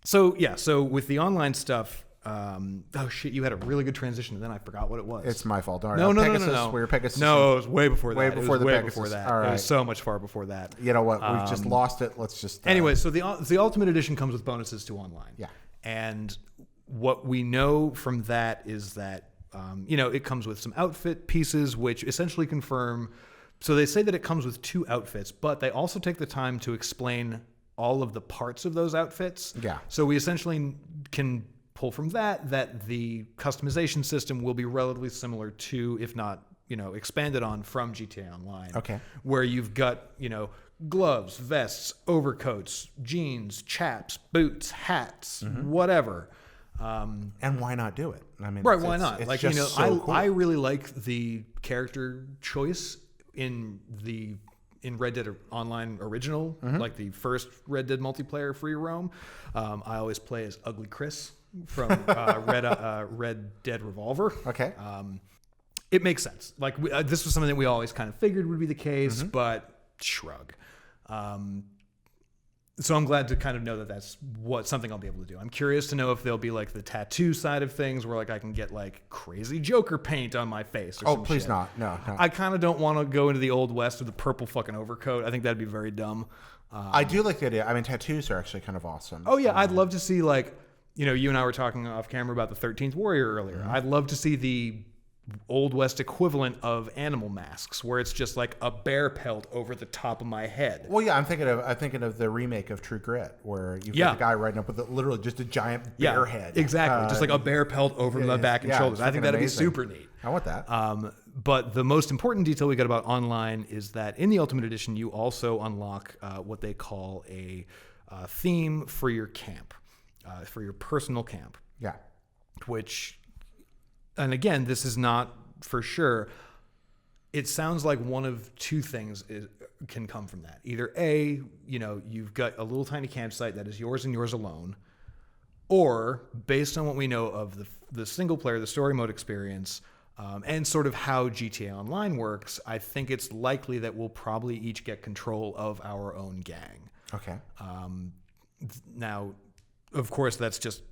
So with the online stuff, oh shit, you had a really good transition, and then I forgot what it was. It's my fault. All right. No. Where Pegasus? No, it was way before that. Way before the Pegasus. Before that. All right. It was so much far before that. You know what? We've just lost it. Let's just... Anyway, so the Ultimate Edition comes with bonuses to online. Yeah. And what we know from that is that, it comes with some outfit pieces, which essentially confirm... So they say that it comes with 2 outfits, but they also take the time to explain all of the parts of those outfits. Yeah. So we essentially can pull from that the customization system will be relatively similar to, if not, expanded on from GTA Online. Okay. Where you've got, gloves, vests, overcoats, jeans, chaps, boots, hats, whatever. And why not do it? I mean, right, why not? It's like, just so cool. I really like the character choice in Red Dead Online original, like the first Red Dead multiplayer free roam. I always play as Ugly Chris from Red Dead Revolver. Okay. It makes sense. Like this was something that we always kind of figured would be the case, but shrug. So I'm glad to kind of know that that's something I'll be able to do. I'm curious to know if there'll be like the tattoo side of things where like I can get like crazy Joker paint on my face or some please shit. not. No. I kind of don't want to go into the Old West with the purple fucking overcoat. I think that'd be very dumb. I do like the idea. I mean, tattoos are actually kind of awesome. Oh yeah, I'd love to see like, you and I were talking off camera about the 13th Warrior earlier. I'd love to see the Old West equivalent of animal masks, where it's just like a bear pelt over the top of my head. Well, yeah, I'm thinking of the remake of True Grit, where you've got the guy riding up with literally just a giant bear head. Exactly, just like a bear pelt over my back and shoulders. I think that'd be super neat. I want that. But the most important detail we got about online is that in the Ultimate Edition, you also unlock what they call a theme for your camp, for your personal camp. Yeah. Which, and again, this is not for sure. It sounds like one of 2 things can come from that. Either A, you've got a little tiny campsite that is yours and yours alone, or based on what we know of the single player, the story mode experience, and sort of how GTA Online works, I think it's likely that we'll probably each get control of our own gang. Okay. Now, of course, that's just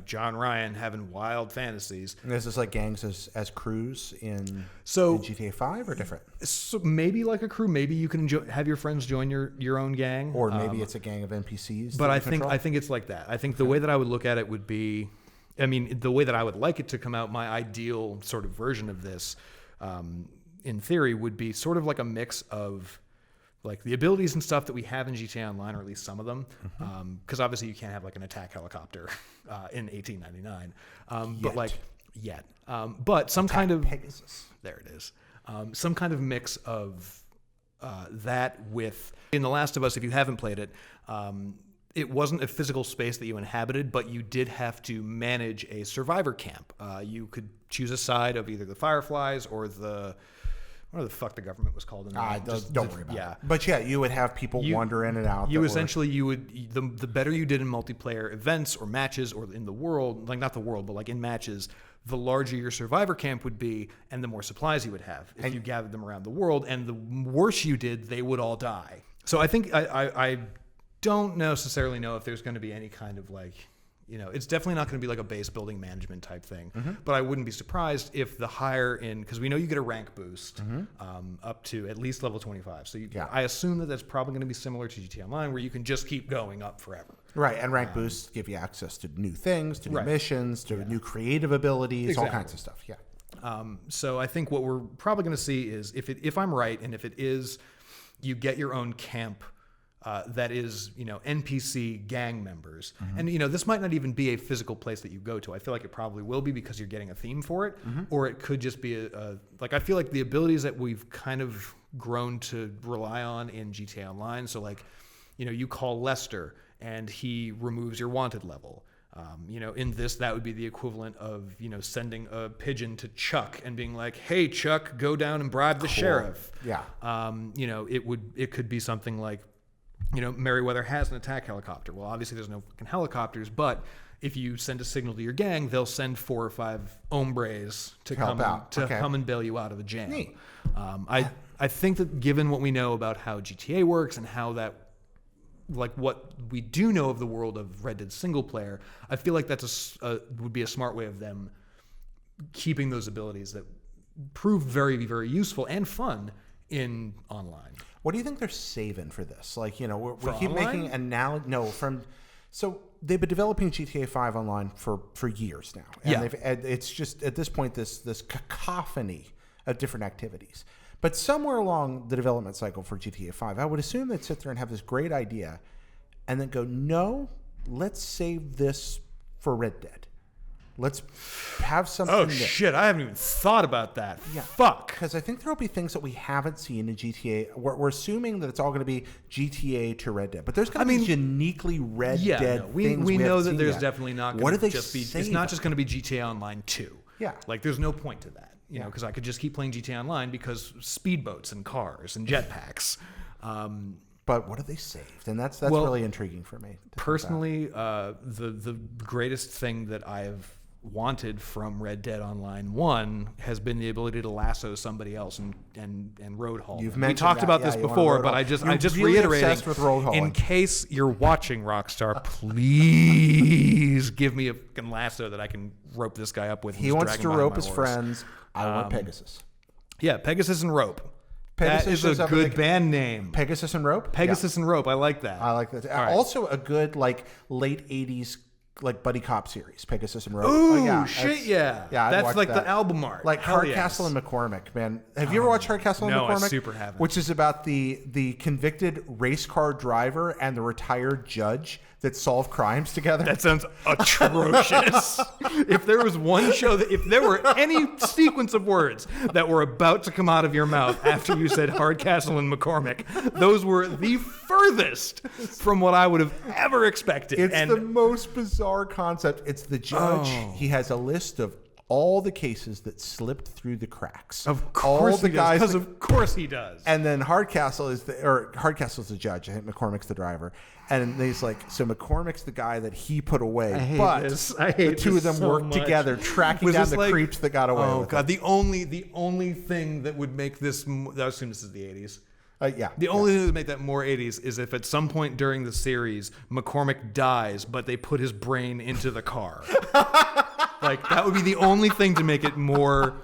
John Ryan having wild fantasies. And is this like gangs as crews in So GTA 5 or different? So maybe like a crew. Maybe you can have your friends join your own gang, or maybe it's a gang of NPCs. But I think it's like that. I think the way that I would look at it would be, I mean, the way that I would like it to come out, my ideal sort of version of this, in theory, would be sort of like a mix of like the abilities and stuff that we have in GTA Online, or at least some of them, because obviously you can't have like an attack helicopter in 1899, but like but some kind of Pegasus. There it is, some kind of mix of that with in The Last of Us. If you haven't played it. It wasn't a physical space that you inhabited, but you did have to manage a survivor camp. You could choose a side of either the Fireflies or what the fuck the government was called. Don't worry about it. But yeah, you would have people wander in and out. You would the better you did in multiplayer events or matches or in the world, like not the world, but like in matches, the larger your survivor camp would be and the more supplies you would have if you gathered them around the world. And the worse you did, they would all die. So I think I don't necessarily know if there's going to be any kind of like, it's definitely not going to be like a base building management type thing, but I wouldn't be surprised if the higher in, because we know you get a rank boost up to at least level 25. So I assume that that's probably going to be similar to GTA Online, where you can just keep going up forever. Right, and rank boosts give you access to new things, to new missions, to new creative abilities, all kinds of stuff. Yeah. So I think what we're probably going to see is if I'm right, and if it is, you get your own camp. That is, NPC gang members. And, this might not even be a physical place that you go to. I feel like it probably will be because you're getting a theme for it. Or it could just be I feel like the abilities that we've kind of grown to rely on in GTA Online. So like, you call Lester and he removes your wanted level. In this, that would be the equivalent of, sending a pigeon to Chuck and being like, hey, Chuck, go down and bribe the sheriff. Yeah. It could be something like, Merryweather has an attack helicopter. Well, obviously there's no fucking helicopters, but if you send a signal to your gang, they'll send 4 or 5 hombres to come and bail you out of a jam. Neat. I think that given what we know about how GTA works and how that, like what we do know of the world of Red Dead single player, I feel like that's would be a smart way of them keeping those abilities that prove very, very useful and fun in online. What do you think they're saving for this? Like, we keep online? making so they've been developing GTA 5 online for years now. And it's just at this point this cacophony of different activities. But somewhere along the development cycle for GTA 5, I would assume they'd sit there and have this great idea and then go, no, let's save this for Red Dead. Let's have something. Oh, shit. I haven't even thought about that. Yeah. Fuck. Because I think there will be things that we haven't seen in GTA. We're assuming that it's all going to be GTA to Red Dead. But there's going to be uniquely Red Dead things. We know that there's definitely not going to just be. It's not just going to be GTA Online 2. Yeah. Like, there's no point to that. Because I could just keep playing GTA Online because speedboats and cars and jetpacks. But what have they saved? And that's really intriguing for me. Personally, the greatest thing that I've wanted from Red Dead Online 1 has been the ability to lasso somebody else and road haul. We talked about this before, but I just really reiterating with road hauling. In case you're watching Rockstar, please give me a fucking lasso that I can rope this guy up with. He wants to rope his friends. I want Pegasus. Yeah, Pegasus and Rope. Pegasus that is a good band name. Pegasus and Rope? Pegasus and Rope. I like that. I like that. Also a good late 80s buddy cop series, Pegasus and Rope. Ooh, shit, yeah. That's like the album art. Like Hardcastle and McCormick, man. Have you ever watched Hardcastle and McCormick? No, I super haven't. Which is about the convicted race car driver and the retired judge that solve crimes together. That sounds atrocious. If there was one show if there were any sequence of words that were about to come out of your mouth after you said Hardcastle and McCormick, those were the furthest from what I would have ever expected. It's the most bizarre concept. It's the judge. He has a list of all the cases that slipped through the cracks. Of course he does. Because of course he does. And then Hardcastle's the judge. I think McCormick's the driver. And he's like, so McCormick's the guy that he put away. The two of them worked together, tracking down the creeps that got away. Oh god, the only thing that would make this, I assume this is the 80s. The only thing that would make that more 80s is if at some point during the series McCormick dies, but they put his brain into the car. Like that would be the only thing to make it more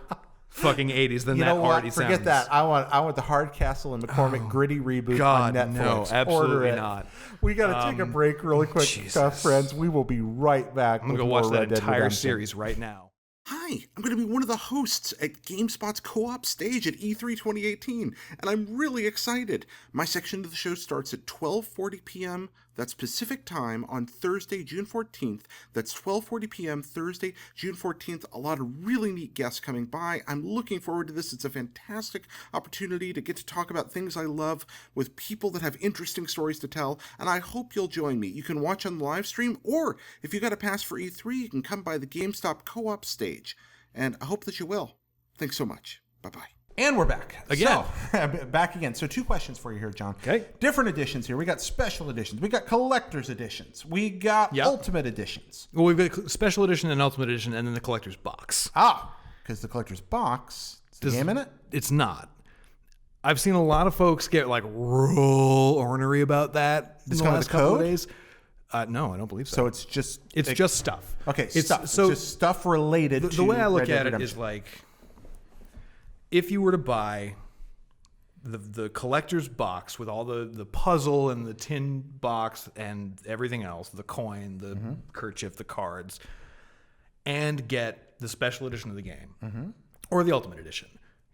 fucking 80s than You that know what? already Forget sounds. that. I want the Hardcastle and McCormick gritty reboot God, on Netflix. no, Order absolutely it. not. We got to take a break really quick, Jesus. friends. We will be right back. I'm going to go watch that entire series right now. Hi, I'm going to be one of the hosts at GameSpot's co-op stage at E3 2018, and I'm really excited. My section of the show starts at 12:40 p.m. That's Pacific time on Thursday, June 14th. That's 12:40 p.m. Thursday, June 14th. A lot of really neat guests coming by. I'm looking forward to this. It's a fantastic opportunity to get to talk about things I love with people that have interesting stories to tell, and I hope you'll join me. You can watch on the live stream, or if you got a pass for E3, you can come by the GameStop co-op stage. And I hope that you will. Thanks so much. Bye-bye. And we're back. Again. So, back again. So 2 questions for you here, John. Okay. Different editions here. We got special editions. We got collector's editions. We got ultimate editions. Well, we've got special edition and ultimate edition, and then the collector's box. Because the collector's box, is the game in it? It's not. I've seen a lot of folks get like real ornery about that in the come with last a couple of code? days. No, I don't believe so. So it's just... It's just stuff. Okay, it's stuff. So it's just stuff related to the way I look Red Dead at it Redemption. is like, if you were to buy the collector's box with all the puzzle and the tin box and everything else, the coin, the kerchief, the cards, and get the special edition of the game or the ultimate edition,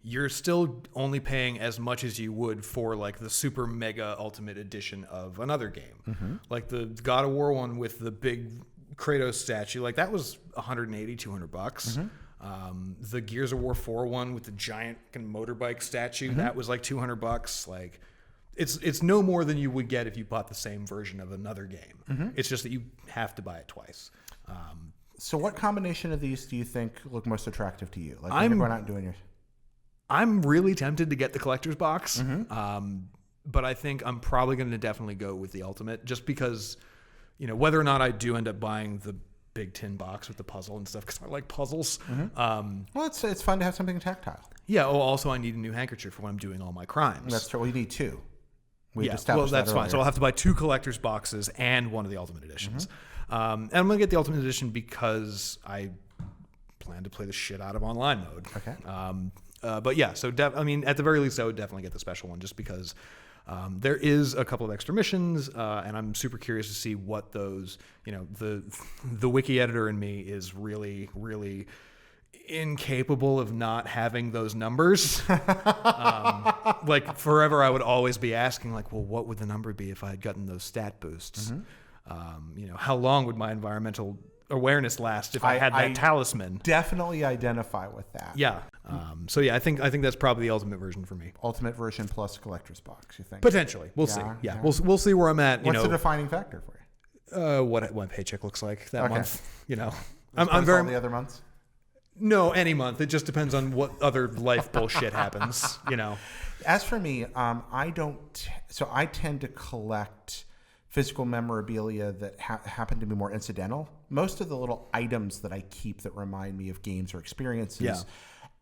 you're still only paying as much as you would for like the super mega ultimate edition of another game. Like the God of War one with the big Kratos statue, like that was $180, $200. The Gears of War 4 one with the giant motorbike statue, that was like $200. Like it's no more than you would get if you bought the same version of another game. It's just that you have to buy it twice. So what combination of these do you think look most attractive to you? Like when I'm- you're going out and doing yours. I'm really tempted to get the collector's box, but I think I'm probably going to definitely go with the ultimate, just because, you know, whether or not I do end up buying the big tin box with the puzzle and stuff, because I like puzzles. Well, it's fun to have something tactile. Yeah. Oh, also I need a new handkerchief for when I'm doing all my crimes. That's true. Well, you need 2. We've Well, established that's that fine. So earlier. I'll have to buy 2 collector's boxes and one of the ultimate editions. And I'm going to get the ultimate edition because I plan to play the shit out of online mode. Okay. But yeah, so I mean, at the very least, I would definitely get the special one, just because there is a couple of extra missions, and I'm super curious to see what those, you know, the wiki editor in me is really, really incapable of not having those numbers. Like forever, I would always be asking, like, well, what would the number be if I had gotten those stat boosts? You know, how long would my environmental awareness last if I had that talisman? Definitely identify with that. Yeah. So yeah, I think that's probably the ultimate version for me. Ultimate version plus collector's box, you think? Potentially, we'll see. Yeah, we'll see where I'm at. What's the defining factor for you? What my paycheck looks like that month. You know, I'm I'm very all the other months. no any month. It just depends on what other life bullshit happens. You know. As for me, I don't. So I tend to collect physical memorabilia that happen to be more incidental. Most of the little items that I keep that remind me of games or experiences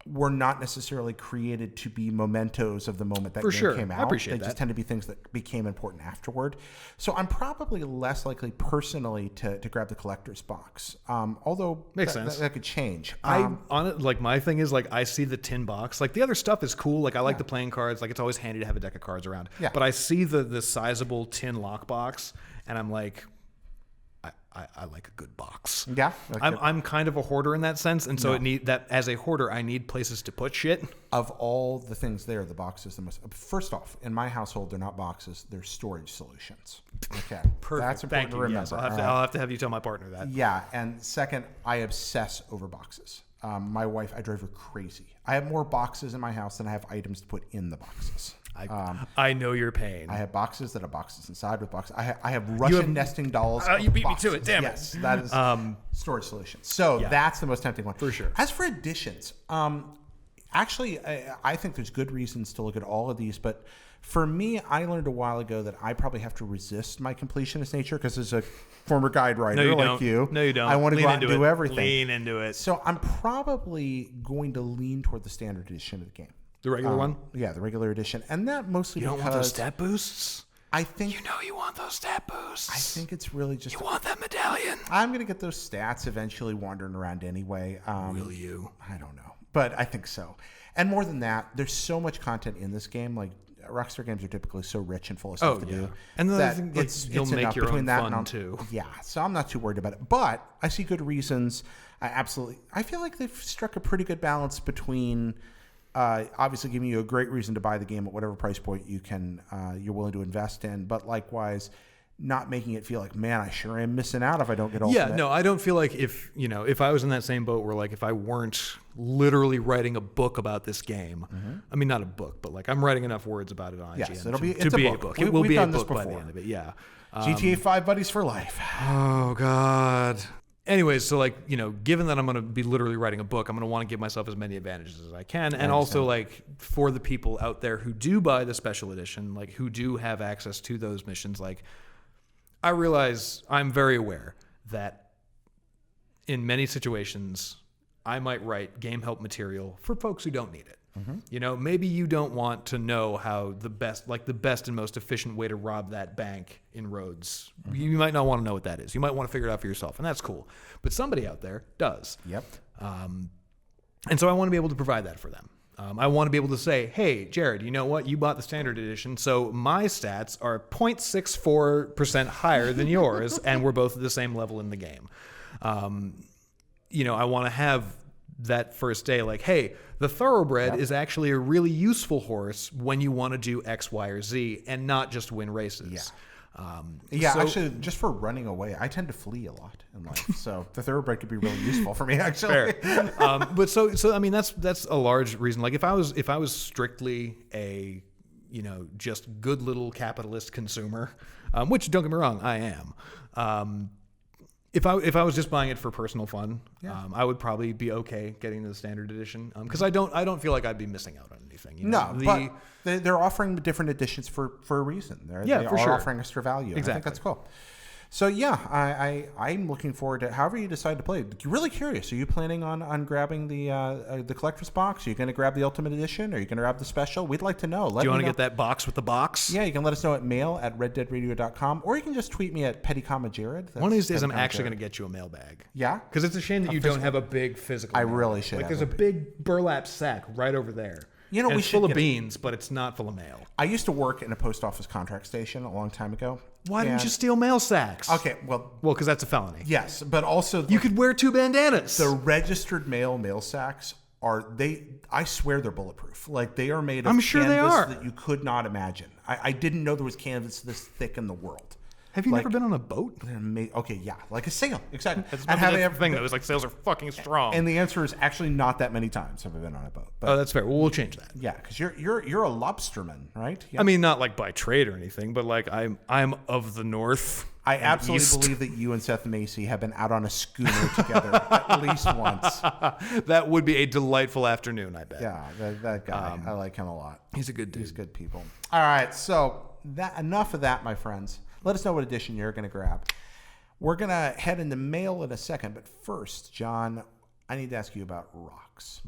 were not necessarily created to be mementos of the moment that For game sure. came I out. appreciate They that. just tend to be things that became important afterward. So I'm probably less likely personally to grab the collector's box. Although Makes sense. That could change. I on it, like my thing is like I see the tin box. Like the other stuff is cool. Like I like the playing cards. Like it's always handy to have a deck of cards around. Yeah. But I see the sizable tin lockbox, and I'm like, I like a good box. Yeah. I'm kind of a hoarder in that sense, and so as a hoarder, I need places to put shit. Of all the things there, the box is the most. First off, in my household, they're not boxes; they're storage solutions. Okay, Perfect. That's important Thank to you. remember. Yes, I'll have to have you tell my partner that. Yeah, and second, I obsess over boxes. My wife, I drive her crazy. I have more boxes in my house than I have items to put in the boxes. I know your pain. I have boxes that have boxes inside with boxes. I have Russian nesting dolls. You beat boxes. me to it. Damn yes, it. that is storage solutions. So that's the most tempting one For sure. As for editions, actually, I think there's good reasons to look at all of these, but for me, I learned a while ago that I probably have to resist my completionist nature because as a former guide writer like you, No, you don't. I want to Lean go out and into do it. everything. Lean into it. So I'm probably going to lean toward the standard edition of the game. The regular one? Yeah, the regular edition. And that mostly You don't because want those stat boosts? I think You know you want those stat boosts. I think it's really just You want that medallion? I'm going to get those stats eventually wandering around anyway. Will you? I don't know. but I think so. And more than that, there's so much content in this game. Like Rockstar games are typically so rich and full of stuff to do. And the that other thing, like, you'll make enough your between own that fun and too. Yeah, so I'm not too worried about it. But I see good reasons. I feel like they've struck a pretty good balance between obviously giving you a great reason to buy the game at whatever price point you're willing to invest in, but likewise not making it feel like, man, I sure am missing out if I don't get Ultimate. Yeah, no, I don't feel like if I was in that same boat where like if I weren't literally writing a book about this game, I mean not a book, but like I'm writing enough words about it on IGN Yes, it'll to be a book. It will be a book by the end of it. Yeah. GTA 5 buddies for life. Oh God. Anyways, so like, given that I'm going to be literally writing a book, I'm going to want to give myself as many advantages as I can. And also like for the people out there who do buy the special edition, like who do have access to those missions, like I realize I'm very aware that in many situations I might write game help material for folks who don't need it. Maybe you don't want to know how the best and most efficient way to rob that bank in Rhodes. You might not want to know what that is. You might want to figure it out for yourself, and that's cool. But somebody out there does. Yep. And so I want to be able to provide that for them. I want to be able to say, hey, Jared, you know what? You bought the standard edition, so my stats are 0.64% higher than yours, and we're both at the same level in the game. I want to have that first day like, hey, the Thoroughbred is actually a really useful horse when you want to do X, Y, or Z and not just win races. Actually, just for running away, I tend to flee a lot in life, so the Thoroughbred could be really useful for me. Actually, fair. But so I mean that's a large reason. Like if I was strictly a just good little capitalist consumer, which don't get me wrong, I am. If I was just buying it for personal fun, I would probably be okay getting the standard edition because I don't feel like I'd be missing out on anything. But they're offering different editions for a reason. They are offering extra value. Exactly. I think that's cool. So I'm looking forward to however you decide to play. You're really curious. Are you planning on grabbing the collector's box? Are you going to grab the Ultimate Edition? Are you going to grab the special? We'd like to know. Do you want to get that box with the box? Yeah, you can let us know at mail@reddeadradio.com, or you can just tweet me at pettycommajared. One of these days, I'm actually going to get you a mailbag. Yeah? Because it's a shame that you don't have a big physical. I really should. Like, there's a big burlap sack right over there. We it's should full of beans, but it's not full of mail. I used to work in a post office contract station a long time ago. Why didn't you steal mail sacks? Okay, well, because that's a felony. Yes, but also you could wear 2 bandanas. The registered mail sacks I swear they're bulletproof. Like they are made of canvas that you could not imagine. I didn't know there was canvas this thick in the world. Have you never been on a boat? Okay, yeah, like a sail, exactly. That's the thing that was like sails are fucking strong. And the answer is actually not that many times have I been on a boat. But, that's fair. Well, we'll change that. Yeah, because you're a lobsterman, right? Yeah. I mean, not like by trade or anything, but like I'm of the north. I absolutely believe that you and Seth Macy have been out on a schooner together at least once. That would be a delightful afternoon, I bet. Yeah, that guy. I like him a lot. He's a good dude. He's good people. All right, so enough of that, my friends. Let us know what edition you're going to grab. We're going to head into mail in a second, but first, John, I need to ask you about rocks.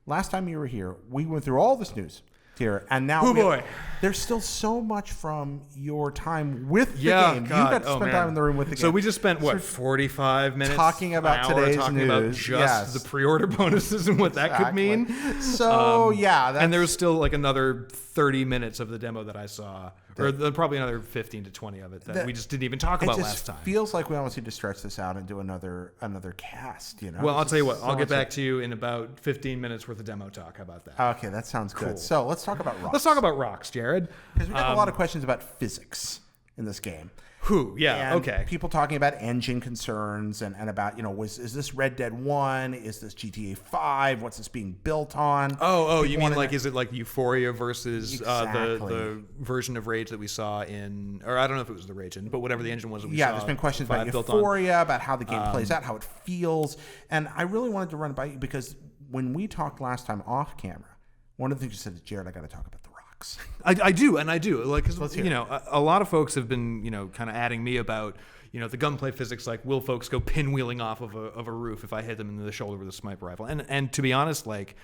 Last time you were here, we went through all this news here, and now there's still so much from your time with the game. God. You got to spend time in the room with the game. So we just spent 45 minutes talking about today's talking news, about just the pre-order bonuses and what that could mean. So and there was still like another 30 minutes of the demo that I saw. Or probably another 15 to 20 of it that we just didn't even talk about last time. It feels like we almost need to stretch this out and do another cast, Well, I'll tell you what. I'll get back to you in about 15 minutes worth of demo talk. How about that? Okay, that sounds good. So let's talk about rocks. Let's talk about rocks, Jared. Because we got a lot of questions about physics in this game. Yeah, okay. People talking about engine concerns and about, is this Red Dead 1? Is this GTA 5? What's this being built on? Oh, you mean like, is it like Euphoria versus Exactly. the version of Rage that we saw in, or I don't know if it was the Rage engine, but whatever the engine was that we saw. Yeah, there's been questions about Euphoria, about how the game plays out, how it feels. And I really wanted to run it by you because when we talked last time off camera, one of the things you said is, Jared, I got to talk about the rocks. I do. Like, cause, a lot of folks have been, kind of adding me about, the gunplay physics, like, will folks go pinwheeling off of a roof if I hit them in the shoulder with a sniper rifle? And to be honest, like,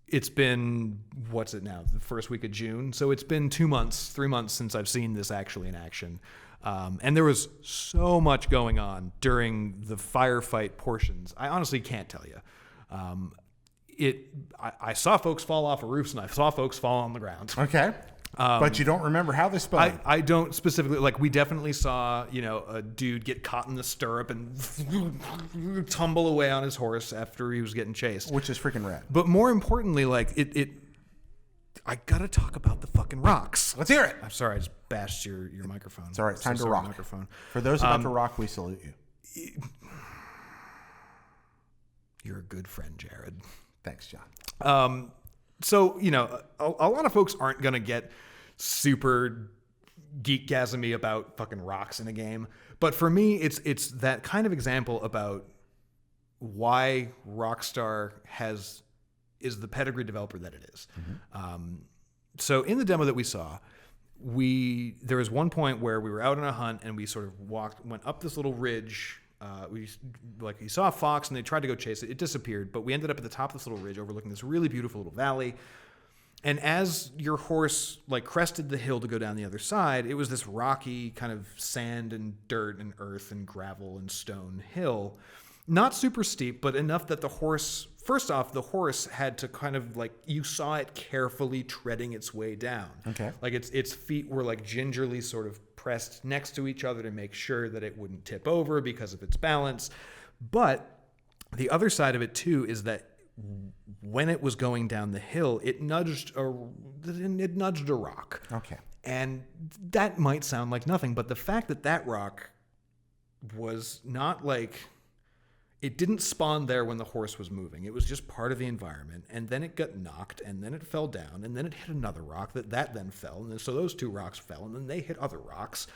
it's been, what's it now? The first week of June. So it's been 3 months since I've seen this actually in action. And there was so much going on during the firefight portions. I honestly can't tell you. I saw folks fall off of roofs and I saw folks fall on the ground. Okay. But you don't remember how they spun. I don't specifically, like, we definitely saw, a dude get caught in the stirrup and tumble away on his horse after he was getting chased. Which is freaking rad. But more importantly, like, I gotta talk about the fucking rocks. Let's hear it. I'm sorry, I just bashed your microphone. It's all right. It's time to sorry, rock. Microphone. For those about to rock, we salute you. You're a good friend, Jared. Thanks, John. So, a lot of folks aren't going to get super geekgasmy about fucking rocks in a game. But for me, it's that kind of example about why Rockstar is the pedigree developer that it is. So in the demo that we saw, there was one point where we were out on a hunt and we sort of went up this little ridge. We saw a fox and they tried to go chase it. It disappeared, but we ended up at the top of this little ridge overlooking this really beautiful little valley. And as your horse crested the hill to go down the other side, it was this rocky kind of sand and dirt and earth and gravel and stone hill. Not super steep, but enough that the horse had to kind of you saw it carefully treading its way down. Okay. Its feet were gingerly sort of pressed next to each other to make sure that it wouldn't tip over because of its balance. But the other side of it too is that when it was going down the hill, it nudged a rock. Okay. And that might sound like nothing, but the fact that rock was not it didn't spawn there when the horse was moving. It was just part of the environment. And then it got knocked, and then it fell down, and then it hit another rock that then fell. And then, so those two rocks fell, and then they hit other rocks.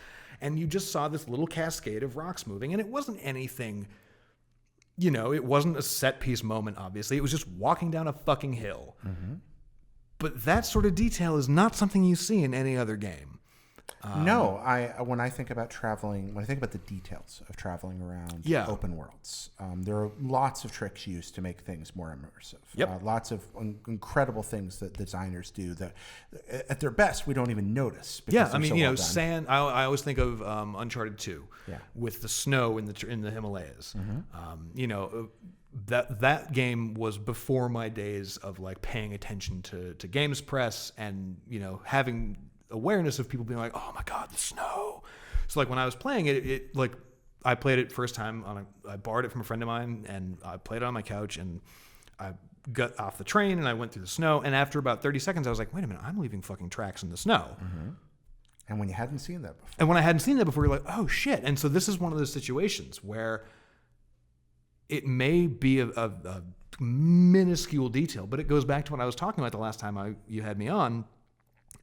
And you just saw this little cascade of rocks moving. And it wasn't anything, it wasn't a set piece moment, obviously. It was just walking down a fucking hill. Mm-hmm. But that sort of detail is not something you see in any other game. No, when I think about the details of traveling around open worlds, there are lots of tricks used to make things more immersive. Yep. Lots of incredible things that designers do that, at their best, we don't even notice. Yeah, I mean, sand. I always think of Uncharted 2 with the snow in the Himalayas. Mm-hmm. That game was before my days of paying attention to games press and having awareness of people being like, oh my God, the snow. So when I was playing it I played it first time I borrowed it from a friend of mine and I played it on my couch and I got off the train and I went through the snow. And after about 30 seconds, I was like, wait a minute, I'm leaving fucking tracks in the snow. Mm-hmm. And when you hadn't seen that before. And when I hadn't seen that before, you're like, oh shit. And so this is one of those situations where it may be a minuscule detail, but it goes back to what I was talking about the last time you had me on,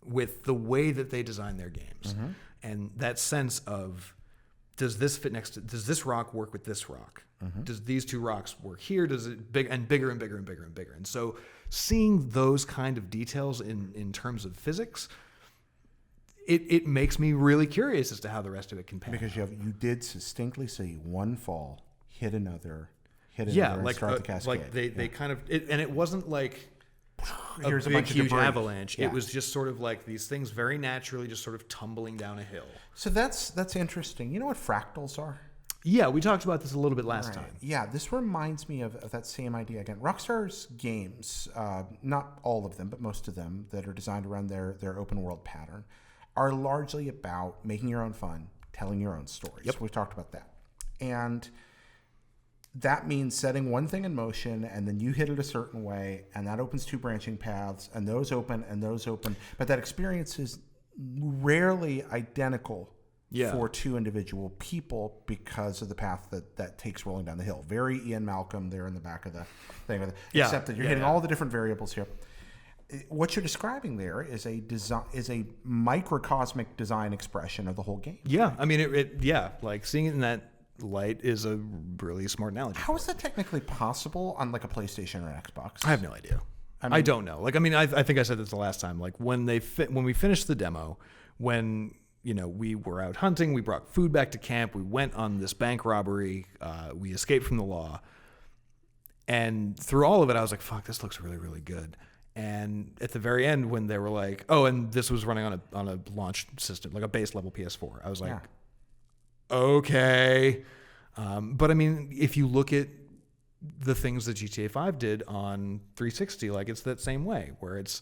with the way that they design their games. Mm-hmm. And that sense of, does this rock work with this rock? Mm-hmm. Does these two rocks work here? Does it bigger and bigger and bigger and bigger? And so seeing those kind of details in terms of physics, it makes me really curious as to how the rest of it can pan out. Because you did distinctly see one fall, hit another, and start the cascade. They kind of, and it wasn't like here's a big, bunch of huge debris. avalanche. Yeah. It was just sort of these things very naturally just sort of tumbling down a hill. So that's interesting. You know what fractals are? Yeah, we talked about this a little bit last time. Yeah, this reminds me of that same idea again. Rockstar's games, not all of them, but most of them that are designed around their open world pattern, are largely about making your own fun, telling your own stories. Yep. We've talked about that. And that means setting one thing in motion, and then you hit it a certain way, and that opens two branching paths, and those open, But that experience is rarely identical for two individual people because of the path that takes rolling down the hill. Very Ian Malcolm there in the back of the thing. Except that you're hitting all the different variables here. What you're describing there is a microcosmic design expression of the whole game. Yeah, I mean, seeing it in that light is a really smart analogy. How is that technically possible on a PlayStation or an Xbox? I have no idea. I don't know. I think I said this the last time. When we finished the demo, when we were out hunting, we brought food back to camp, we went on this bank robbery, we escaped from the law, and through all of it, I was like, "Fuck, this looks really, really good." And at the very end, when they were like, "Oh, and this was running on a launch system, like a base level PS4," I was like, "Okay." But I mean, if you look at the things that GTA 5 did on 360. Like, it's that same way where it's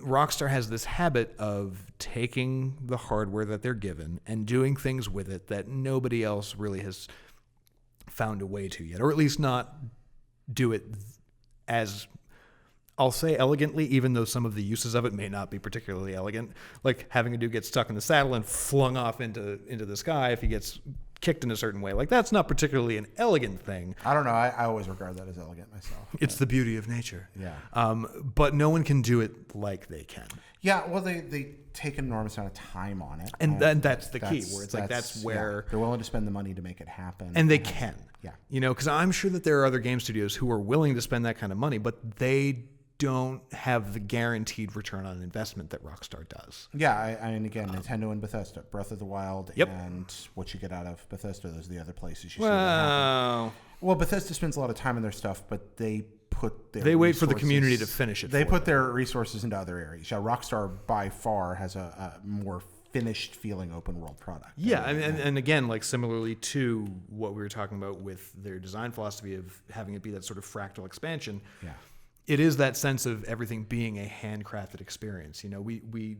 Rockstar has this habit of taking the hardware that they're given and doing things with it that nobody else really has found a way to yet, or at least not do it as, I'll say, elegantly, even though some of the uses of it may not be particularly elegant. Like having a dude get stuck in the saddle and flung off into the sky if he gets kicked in a certain way. Like, that's not particularly an elegant thing. I don't know. I always regard that as elegant myself. It's the beauty of nature. Yeah. But no one can do it like they can. Yeah, well, they take an enormous amount of time on it. And that's the key, where it's like that's where... Yeah, they're willing to spend the money to make it happen. And they can. Yeah. You know, because I'm sure that there are other game studios who are willing to spend that kind of money, but they don't have the guaranteed return on investment that Rockstar does. Yeah, I mean, again, Nintendo and Bethesda, Breath of the Wild, Yep. and what you get out of Bethesda, those are the other places you see that happen. Well, Bethesda spends a lot of time in their stuff, but they put their wait for the community to finish it. They put their resources into other areas. Yeah, Rockstar by far has a more finished feeling open world product. Yeah, and again, like similarly to what we were talking about with their design philosophy of having it be that sort of fractal expansion. Yeah. It is that sense of everything being a handcrafted experience. You know, we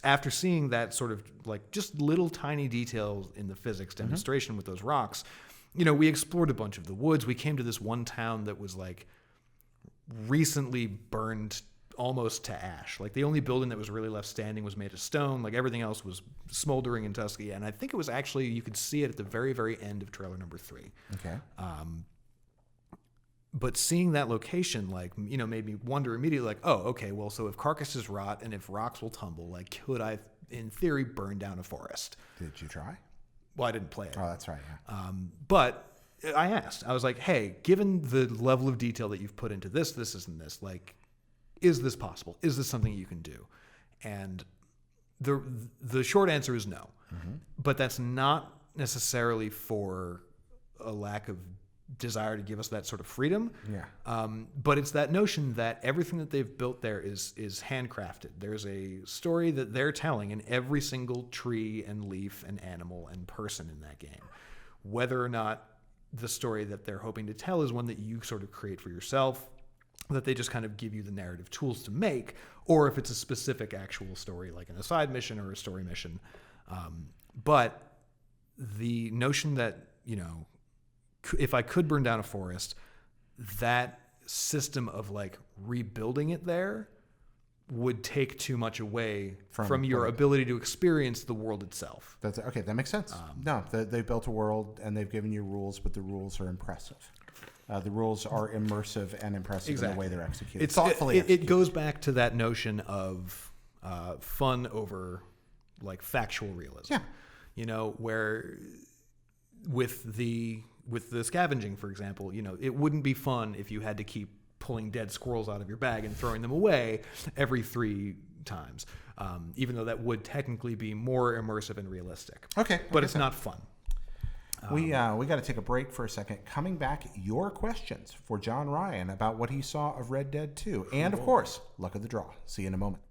after seeing that sort of like just little tiny details in the physics demonstration with those rocks, you know, we explored a bunch of the woods. We came to this one town that was like recently burned almost to ash. Like the only building that was really left standing was made of stone. Like everything else was smoldering and dusky. And I think it was actually, you could see it at the very, very end of trailer number 3. Okay. But seeing that location, like, you know, made me wonder immediately, like, oh, okay, well, so if carcasses rot and if rocks will tumble, like, could I, in theory, burn down a forest? Did you try? Well, I didn't play it. Oh, that's right, yeah. But I asked. I was like, hey, given the level of detail that you've put into this, and this, like, is this possible? Is this something you can do? And the short answer is no. Mm-hmm. But that's not necessarily for a lack of desire to give us that sort of freedom. Yeah. But it's that notion that everything that they've built there is handcrafted. There's a story that they're telling in every single tree and leaf and animal and person in that game. Whether or not the story that they're hoping to tell is one that you sort of create for yourself, that they just kind of give you the narrative tools to make, or if it's a specific actual story like in a side mission or a story mission. But the notion that, you know, if I could burn down a forest, that system of like rebuilding it there would take too much away from your ability to experience the world itself. That's okay. That makes sense. No, they built a world and they've given you rules, but the rules are impressive. The rules are immersive and impressive in the way they're executed. It's thoughtfully executed. It goes back to that notion of fun over like factual realism. Yeah. You know, where with the scavenging, for example, you know, it wouldn't be fun if you had to keep pulling dead squirrels out of your bag and throwing them away every 3 times, even though that would technically be more immersive and realistic. Okay. But it's not fun. We got to take a break for a second. Coming back, your questions for John Ryan about what he saw of Red Dead 2. And, of course, luck of the draw. See you in a moment.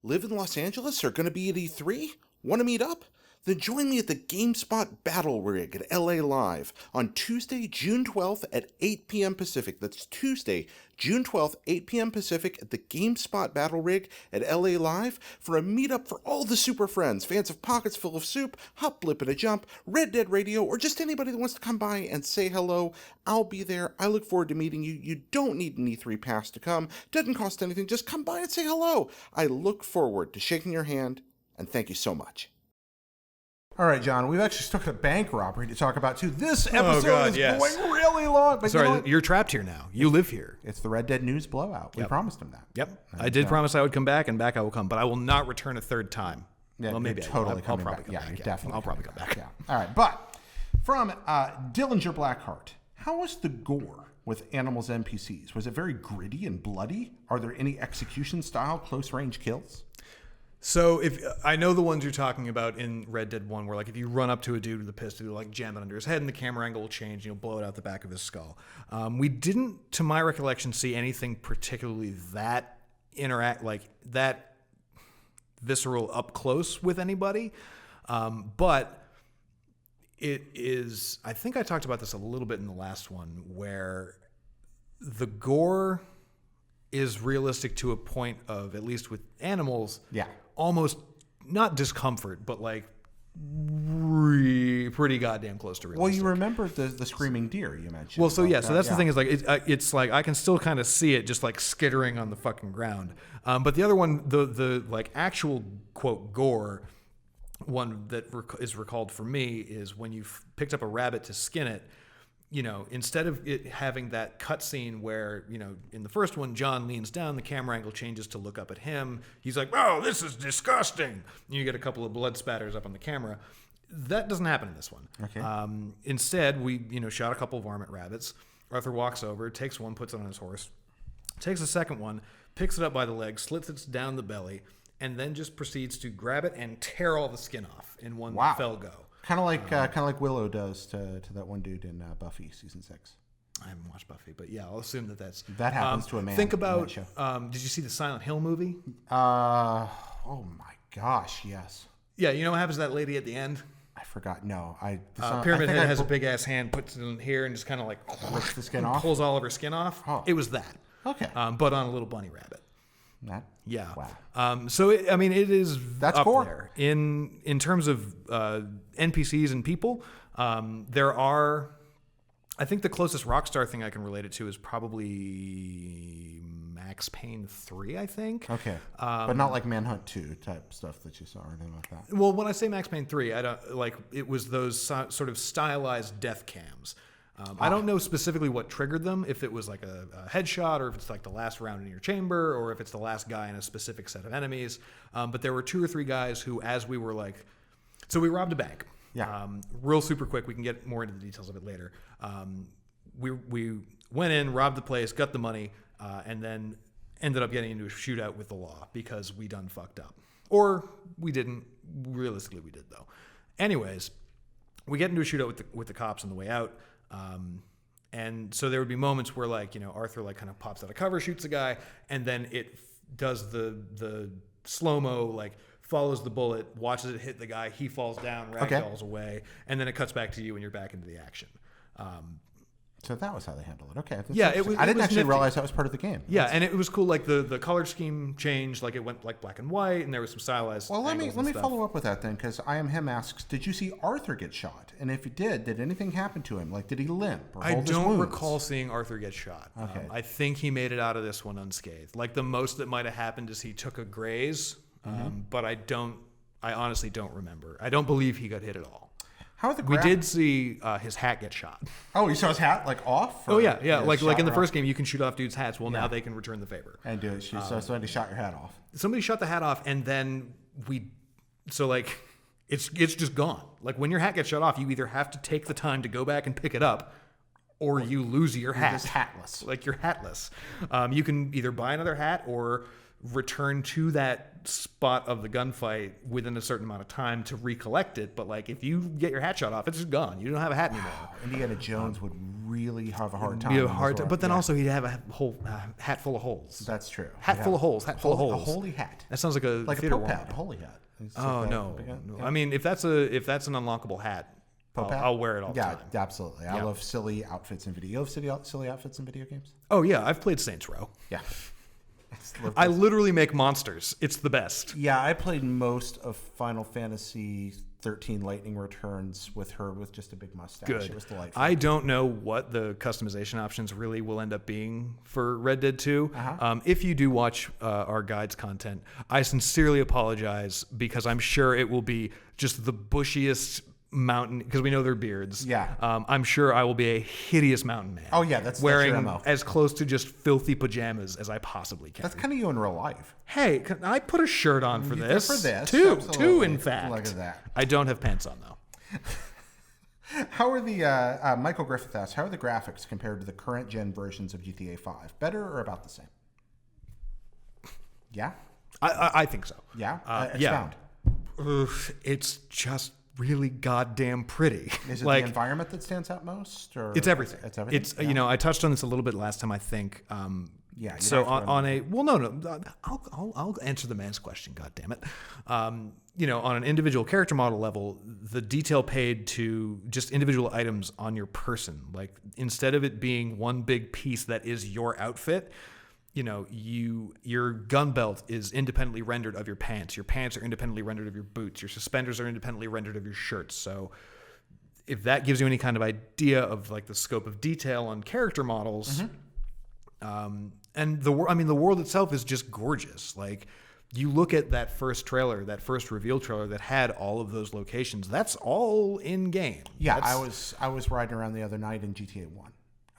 Live in Los Angeles or going to be at E3? Want to meet up? Then join me at the GameSpot Battle Rig at LA Live on Tuesday, June 12th at 8 p.m. Pacific. That's Tuesday, June 12th, 8 p.m. Pacific at the GameSpot Battle Rig at LA Live for a meetup for all the super friends, fans of Pockets Full of Soup, Hop, Blip, and a Jump, Red Dead Radio, or just anybody that wants to come by and say hello. I'll be there. I look forward to meeting you. You don't need an E3 pass to come. Doesn't cost anything. Just come by and say hello. I look forward to shaking your hand, and thank you so much. All right, John, we've actually stuck a bank robbery to talk about, too. This episode is going really long. But sorry, you know you're trapped here now. You live here. It's the Red Dead News Blowout. We promised him that. Yep. I did promise I would come back, and back I will come, but I will not return a third time. Yeah, well, maybe I'll probably come back. You're definitely. I'll probably come back. Yeah. All right, but from Dillinger Blackheart, how was the gore with Animals NPCs? Was it very gritty and bloody? Are there any execution-style close-range kills? So if I know the ones you're talking about in Red Dead 1, where like if you run up to a dude with a pistol, you like jam it under his head and the camera angle will change and you'll blow it out the back of his skull. We didn't, to my recollection, see anything particularly that that visceral up close with anybody. But it is. I think I talked about this a little bit in the last one, where the gore is realistic to a point of, at least with animals, almost not discomfort, but like pretty goddamn close to realistic. Well, you remember the screaming deer you mentioned. Well, so yeah, so that's the thing is like it's like I can still kind of see it just like skittering on the fucking ground. But the other one, the like actual quote gore one that is recalled for me is when you picked up a rabbit to skin it. You know, instead of it having that cutscene where, you know, in the first one, John leans down, the camera angle changes to look up at him. He's like, "Oh, this is disgusting." And you get a couple of blood spatters up on the camera. That doesn't happen in this one. Okay. Instead, we, you know, shot a couple of varmint rabbits. Arthur walks over, takes one, puts it on his horse, takes the second one, picks it up by the leg, slits it down the belly, and then just proceeds to grab it and tear all the skin off in one fell go. Kind of like Willow does to that one dude in Buffy season 6. I haven't watched Buffy, but yeah, I'll assume that happens to a man. Think about. In that show. Did you see the Silent Hill movie? Oh my gosh, yes. Yeah, you know what happens to that lady at the end? I forgot. No, Pyramid Head has a big ass hand, puts it in here, and just kind of like rips the skin off. Pulls all of her skin off. Oh. It was that. Okay. But on a little bunny rabbit. That. Yeah. Wow. So it is That's up core. there in terms of NPCs and people. There are, I think the closest Rockstar thing I can relate it to is probably Max Payne 3. I think. Okay. But not like Manhunt 2 type stuff that you saw or anything like that. Well, when I say Max Payne 3, I don't like it was those sort of stylized death cams. I don't know specifically what triggered them, if it was like a headshot or if it's like the last round in your chamber or if it's the last guy in a specific set of enemies. But there were 2 or 3 guys who, as we were like, so we robbed a bank. Yeah. Real super quick. We can get more into the details of it later. We went in, robbed the place, got the money, and then ended up getting into a shootout with the law because we done fucked up. Or we didn't. Realistically, we did though. Anyways, we get into a shootout with the cops on the way out. And so there would be moments where, like, you know, Arthur like kind of pops out of cover, shoots a guy, and then it does the slow-mo, like follows the bullet, watches it hit the guy, he falls down, ragdolls away, and then it cuts back to you and you're back into the action. So that was how they handled it. Okay. That's Yeah, I didn't actually nifty. realize that was part of the game. Yeah, and it was cool. Like the color scheme changed, like it went like black and white, and there was some stylized. Well, let me stuff. follow up with that then, because I Am Him asks, did you see Arthur get shot? And if he did anything happen to him? Like, did he limp or I hold his don't wounds? recall seeing Arthur get shot. Okay. I think he made it out of this one unscathed. Like the most that might have happened is he took a graze, but I honestly don't remember. I don't believe he got hit at all. How are the We did see his hat get shot. Oh, you saw his hat like off? Oh yeah. Like in the off? first game, you can shoot off dudes' hats. Well, now they can return the favor. And do it. So somebody shot your hat off. Somebody shot the hat off, and then it's just gone. Like when your hat gets shot off, you either have to take the time to go back and pick it up, or you lose your hat. You're just hatless. Like you're hatless. You can either buy another hat or return to that spot of the gunfight within a certain amount of time to recollect it. But like if you get your hat shot off, it's just gone. You don't have a hat anymore. Indiana Jones would really have a hard time. Be a hard time. But then also he'd have a whole hat full of holes. That's true. Hat full of holes. Hat full of holes. A holy hat. That sounds like a Like a theater Pope warm-up. hat. A holy hat. It's Oh like no. Yeah. I mean, if that's an unlockable hat, I'll wear it all the time. Yeah, absolutely. I love silly outfits in video. You have silly outfits in video games? Oh yeah, I've played Saints Row. Yeah. I literally make monsters. It's the best. Yeah, I played most of Final Fantasy 13 Lightning Returns with her with just a big mustache. Good. It was delightful. I don't know what the customization options really will end up being for Red Dead 2. If you do watch our guide's content, I sincerely apologize because I'm sure it will be just the bushiest mountain, because we know they're beards. Yeah. I'm sure I will be a hideous mountain man. Oh, yeah, that's wearing your MO. as close to just filthy pajamas as I possibly can. That's kind of you in real life. Hey, can I put a shirt on for You this? did for this, Two, absolutely. in fact. Look at that. I don't have pants on though. How are the, Michael Griffith asks, how are the graphics compared to the current gen versions of GTA 5? Better or about the same? Yeah? I think so. Yeah? Yeah. Expound. It's just really goddamn pretty. Is it like, the environment that stands out most? Or it's everything. It's everything? It's, you know, I touched on this a little bit last time, I think. Yeah. you're So not on throwing- a well, no, I'll answer the man's question. God damn it. On an individual character model level, the detail paid to just individual items on your person, like instead of it being one big piece that is your outfit, your gun belt is independently rendered of your pants. Your pants are independently rendered of your boots. Your suspenders are independently rendered of your shirts. So if that gives you any kind of idea of like the scope of detail on character models. And the world itself is just gorgeous. Like you look at that first trailer, that first reveal trailer that had all of those locations. That's all in game. Yeah, I was riding around the other night in GTA 1.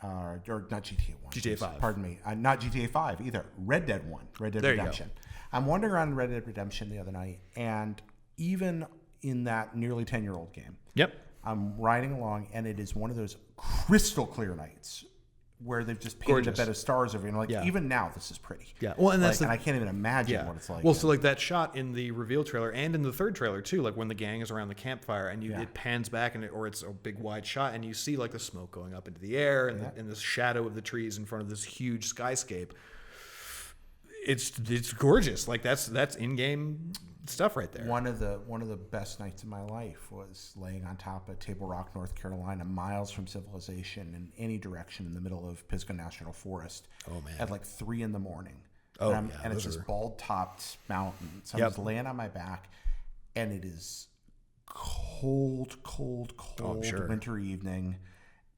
Or not GTA 1. GTA 5. Pardon me. Not GTA 5 either. Red Dead 1. Red Dead There you Redemption. I'm wandering around Red Dead Redemption the other night, and even in that nearly 10-year-old game, Yep. I'm riding along, and it is one of those crystal clear nights where they've just painted Gorgeous. a bed of stars over you. Like, Yeah. even now, this is pretty. Yeah. Well, and that's and I can't even imagine yeah. what it's like. Well, so like that shot in the reveal trailer and in the third trailer too, like when the gang is around the campfire and it pans back or it's a big wide shot and you see like the smoke going up into the air and the shadow of the trees in front of this huge skyscape. It's gorgeous. Like that's in-game stuff right there. One of the best nights of my life was laying on top of Table Rock, North Carolina, miles from civilization in any direction in the middle of Pisgah National Forest. Oh, man. At like 3 a.m. Oh, and, yeah, and it's those this are- bald-topped mountain. So Yep. I'm just laying on my back, and it is cold sure. winter evening,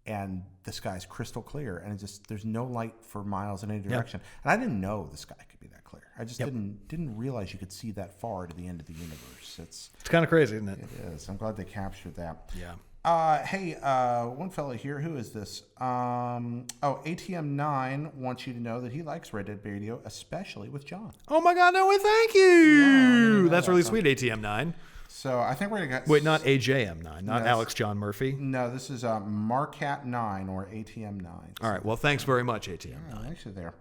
and the sky's crystal clear, and there's no light for miles in any direction. And I didn't know the sky could be that clear. I just didn't realize you could see that far to the end of the universe. It's kind of crazy, isn't it? It is. I'm glad they captured that. Yeah. Hey, one fella here. Who is this? ATM9 wants you to know that he likes Red Dead Radio, especially with John. Oh my God! No way! Thank you. That's really sweet. ATM9. So I think we're gonna get. Wait, not AJM9, not Yes. Alex John Murphy. No, this is Marcat9 or ATM9. All right. Well, thanks very much, ATM. Actually, there.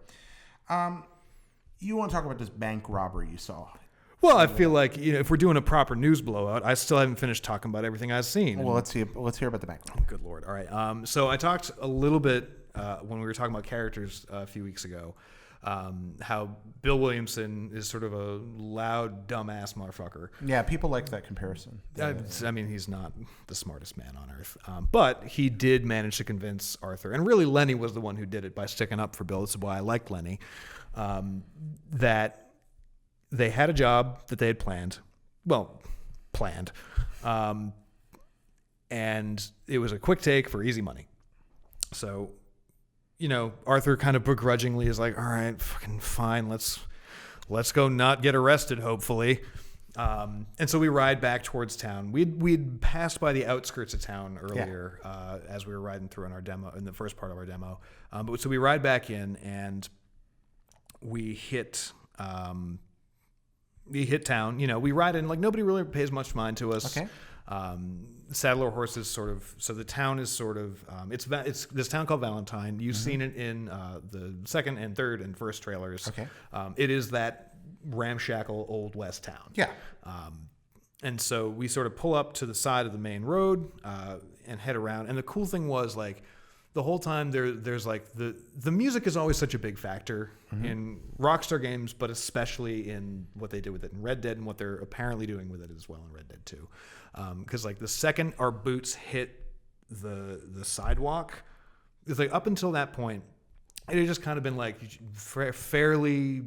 You want to talk about this bank robbery you saw? Well, I feel like if we're doing a proper news blowout, I still haven't finished talking about everything I've seen. Well, let's hear about the bank robbery. Good Lord. All right. So I talked a little bit when we were talking about characters a few weeks ago, how Bill Williamson is sort of a loud, dumbass motherfucker. Yeah, people like that comparison. I mean, he's not the smartest man on earth, but he did manage to convince Arthur, and really Lenny was the one who did it by sticking up for Bill. This is why I liked Lenny, that they had a job that they had planned, and it was a quick take for easy money. So, Arthur kind of begrudgingly is like, all right, fucking fine, let's go not get arrested, hopefully. And so we ride back towards town. We'd passed by the outskirts of town earlier as we were riding through in the first part of our demo. So we ride back in and we hit town. We ride in like nobody really pays much mind to us. Okay. Saddler horses so the town is it's this town called Valentine. You've seen it in the second and third and first trailers. Okay. It is that ramshackle old west town. Yeah. And so we sort of pull up to the side of the main road and head around. And the cool thing was like the whole time there's like the music is always such a big factor in Rockstar games, but especially in what they did with it in Red Dead and what they're apparently doing with it as well in Red Dead 2. Because like the second our boots hit the sidewalk, it's like up until that point, it had just kind of been like fairly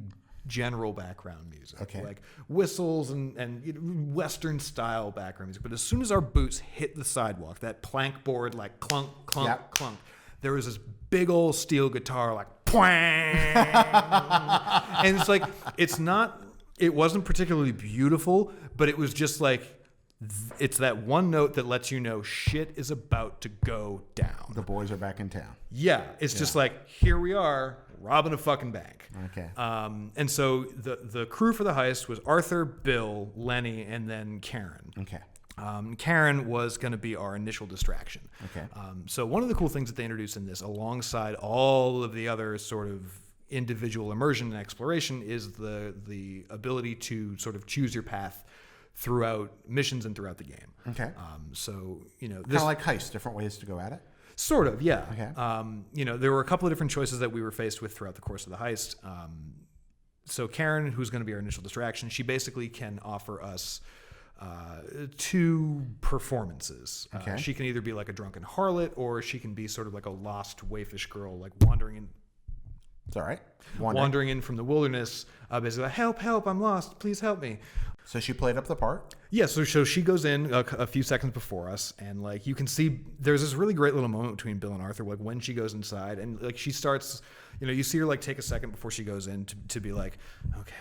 general background music, like whistles and Western style background music. But as soon as our boots hit the sidewalk, that plank board like clunk, clunk, clunk, there was this big old steel guitar like twang, and it's like it wasn't particularly beautiful, but it was just like it's that one note that lets you know shit is about to go down. The boys are back in town. Yeah, it's just like, here we are robbing a fucking bank. Okay. And so the crew for the heist was Arthur, Bill, Lenny, and then Karen. Okay. Karen was going to be our initial distraction. Okay. So one of the cool things that they introduced in this, alongside all of the other sort of individual immersion and exploration, is the ability to sort of choose your path throughout missions and throughout the game. Okay. So, Kind of like heist, different ways to go at it. Sort of, yeah. Okay. There were a couple of different choices that we were faced with throughout the course of the heist. So Karen, who's going to be our initial distraction, she basically can offer us 2 performances. Okay. She can either be like a drunken harlot, or she can be sort of like a lost waifish girl, like wandering in. It's all right. Wandering in from the wilderness, basically, help, I'm lost, please help me. So she played up the part. Yeah, so she goes in a few seconds before us, and like you can see, there's this really great little moment between Bill and Arthur, like when she goes inside, and like she starts, you see her like take a second before she goes in to be like, okay,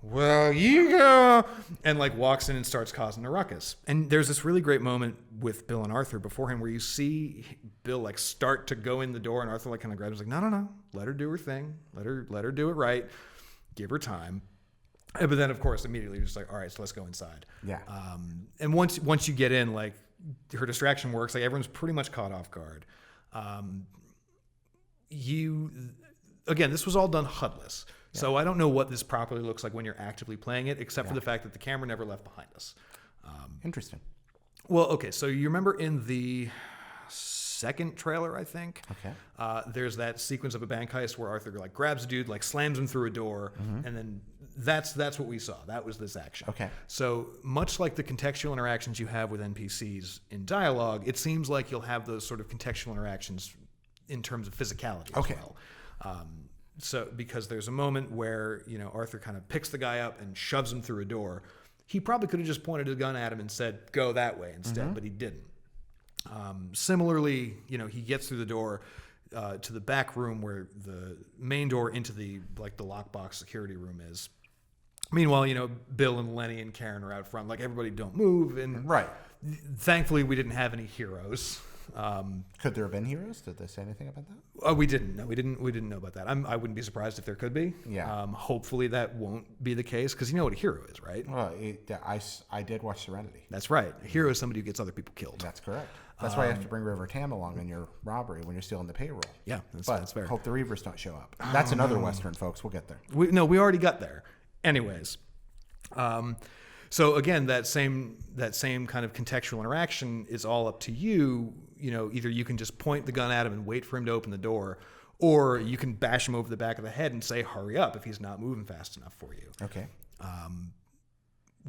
well, you go, and like walks in and starts causing a ruckus. And there's this really great moment with Bill and Arthur beforehand where you see Bill like start to go in the door, and Arthur like kind of grabs, like, no, let her do her thing, let her do it right, give her time. But then, of course, immediately you're just like, all right, so let's go inside. Yeah. And once you get in, like her distraction works. Like everyone's pretty much caught off guard. Again, this was all done HUDless. Yeah. So I don't know what this properly looks like when you're actively playing it, except for the fact that the camera never left behind us. Interesting. Well, okay, so you remember in the second trailer, I think, there's that sequence of a bank heist where Arthur like grabs a dude, like slams him through a door, and then that's what we saw. That was this action. Okay. So much like the contextual interactions you have with NPCs in dialogue, it seems like you'll have those sort of contextual interactions in terms of physicality as well. So because there's a moment where, Arthur kind of picks the guy up and shoves him through a door. He probably could have just pointed a gun at him and said, go that way instead, but he didn't. Similarly, he gets through the door to the back room where the main door into the lockbox security room is. Meanwhile, Bill and Lenny and Karen are out front, like everybody don't move. And right. Thankfully, we didn't have any heroes. Could there have been heroes? Did they say anything about that? We didn't. No, we didn't know about that. I wouldn't be surprised if there could be. Yeah. Hopefully that won't be the case, because you know what a hero is, right? Well, I did watch Serenity. That's right. A hero is somebody who gets other people killed. That's correct. That's why you have to bring River Tam along in your robbery when you're stealing the payroll. Yeah, that's fair. Hope the Reavers don't show up. That's another Western, folks. We'll get there. We already got there. Anyways. So again, that same kind of contextual interaction is all up to you. Either you can just point the gun at him and wait for him to open the door, or you can bash him over the back of the head and say, hurry up, if he's not moving fast enough for you. Okay.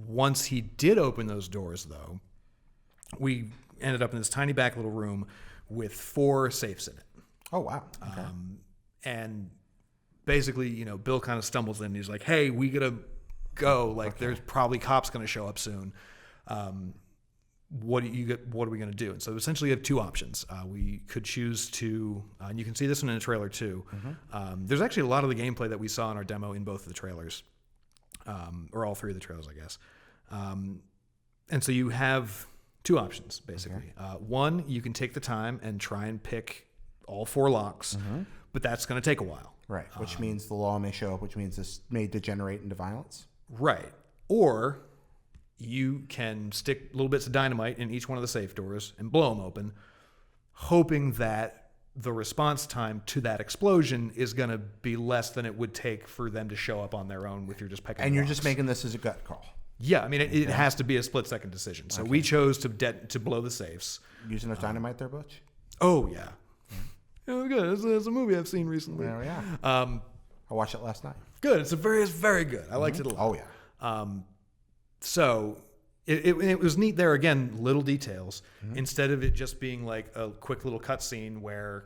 Once he did open those doors, though, we ended up in this tiny back little room with 4 safes in it. Oh, wow. Okay. And basically, Bill kind of stumbles in and he's like, hey, we got to go. Like, there's probably cops going to show up soon. What are we going to do? And so essentially you have 2 options. We could choose to, and you can see this one in the trailer too. There's actually a lot of the gameplay that we saw in our demo in both of the trailers, or all 3 of the trailers, I guess. And so you have 2 options, basically. One, you can take the time and try and pick all 4 locks, but that's going to take a while. Right, which means the law may show up, which means this may degenerate into violence. Right. Or you can stick little bits of dynamite in each one of the safe doors and blow them open, hoping that the response time to that explosion is going to be less than it would take for them to show up on their own if you're just picking And you're locks. just making this as a gut call. Yeah, I mean, it has to be a split-second decision. So we chose to blow the safes. Use enough dynamite there, Butch? Oh, yeah. Yeah, good. It's a movie I've seen recently. Oh, yeah. I watched it last night. Good. It's very good. I liked it a lot. Oh, yeah. So it was neat there. Again, little details. Instead of it just being like a quick little cutscene where,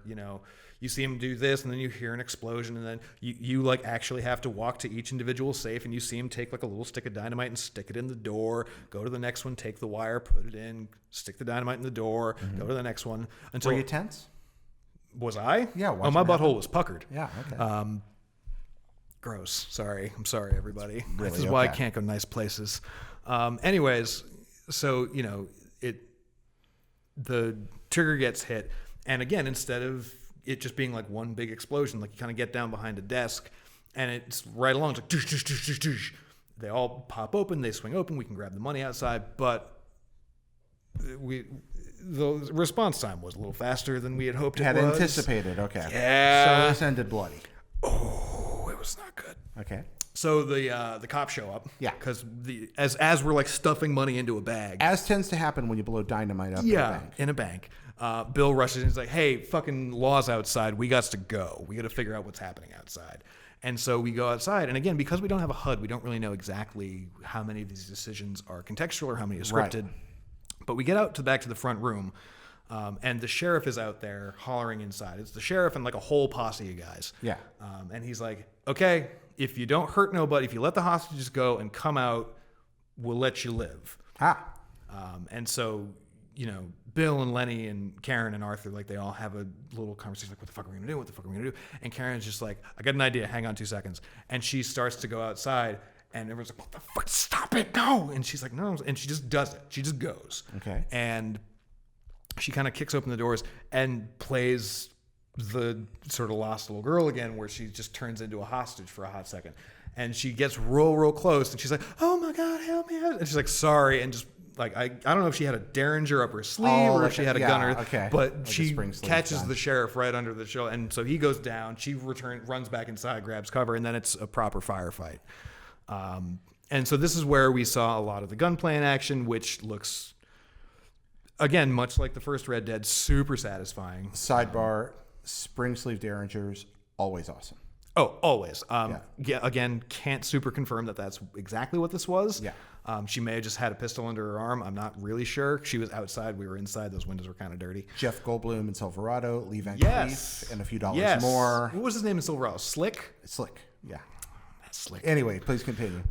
you see him do this and then you hear an explosion and then you like actually have to walk to each individual safe and you see him take like a little stick of dynamite and stick it in the door, go to the next one, take the wire, put it in, stick the dynamite in the door, go to the next one. Until Were you tense? Was I? Yeah. Oh, my butthole was puckered. Yeah. Okay. Gross. Sorry. I'm sorry, everybody. Really this is why I can't go nice places. Anyways, so, the trigger gets hit. And again, instead of it just being like one big explosion, like you kind of get down behind a desk and it's right along. It's like, doosh, doosh, doosh, doosh, doosh. They all pop open. They swing open. We can grab the money outside. But the response time was a little faster than we had hoped it was. Anticipated. Okay. Yeah. So this ended bloody. Oh, it was not good. Okay. So the cops show up. Yeah. Because as we're like stuffing money into a bag. As tends to happen when you blow dynamite up in a bank. In a bank. Bill rushes in and he's like, hey, fucking law's outside. We got to go. We got to figure out what's happening outside. And so we go outside. And again, because we don't have a HUD, we don't really know exactly how many of these decisions are contextual or how many are scripted. Right. But we get out back to the front room. And the sheriff is out there hollering inside. It's the sheriff and like a whole posse of guys. Yeah. And he's like, okay, if you don't hurt nobody, if you let the hostages go and come out, we'll let you live. And so, you know, Bill and Lenny and Karen and Arthur, like they all have a little conversation like, what the fuck are we going to do? What the fuck are we going to do? And Karen's just like, I got an idea. Hang on 2 seconds. And she starts to go outside and everyone's like, what the fuck? Stop it. No. And she's like, no. And she just does it. She just goes. Okay. And she kind of kicks open the doors and plays the sort of lost little girl again, where she just turns into a hostage for a hot second. And she gets real close and she's like, oh my God, help me out. And she's like, sorry. And just like, I don't know if she had a Derringer up her sleeve or if she had a gunner, but like she catches the sheriff right under the shoulder. And so he goes down, she runs back inside, grabs cover, and then it's a proper firefight. And so this is where we saw a lot of the gunplay in action, which looks, again, much like the first Red Dead, super satisfying. Sidebar, spring sleeve Derringers, always awesome. Oh, always. Yeah, again, can't super confirm that that's exactly what this was. Yeah. She may have just had a pistol under her arm. I'm not really sure. She was outside. We were inside. Those windows were kind of dirty. Jeff Goldblum in Silverado, Lee Van Cleef, and a few dollars more. What was his name in Silverado? Slick? Slick, yeah. That's Slick. Anyway, please continue.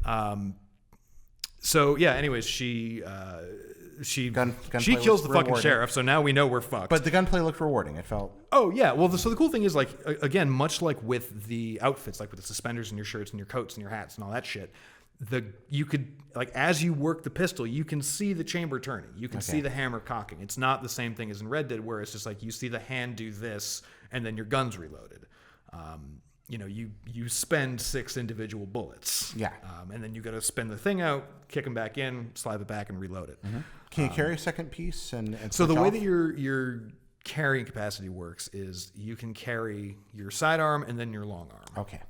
So, yeah, anyways, she kills the fucking sheriff, so now we know we're fucked. But the gunplay looked rewarding. It felt... Oh, yeah. Well, so the cool thing is, like, again, much like with the outfits, like with the suspenders and your shirts and your coats and your hats and all that shit, you could, like, as you work the pistol, you can see the chamber turning. You can see the hammer cocking. It's not the same thing as in Red Dead, where it's just like you see the hand do this and then your gun's reloaded. You know, you spend 6 individual bullets. Yeah. And then you got to spin the thing out, kick them back in, slide it back, and reload it. Mm-hmm. Can you carry a second piece? And so the way that your carrying capacity works is you can carry your sidearm and then your long arm. Okay.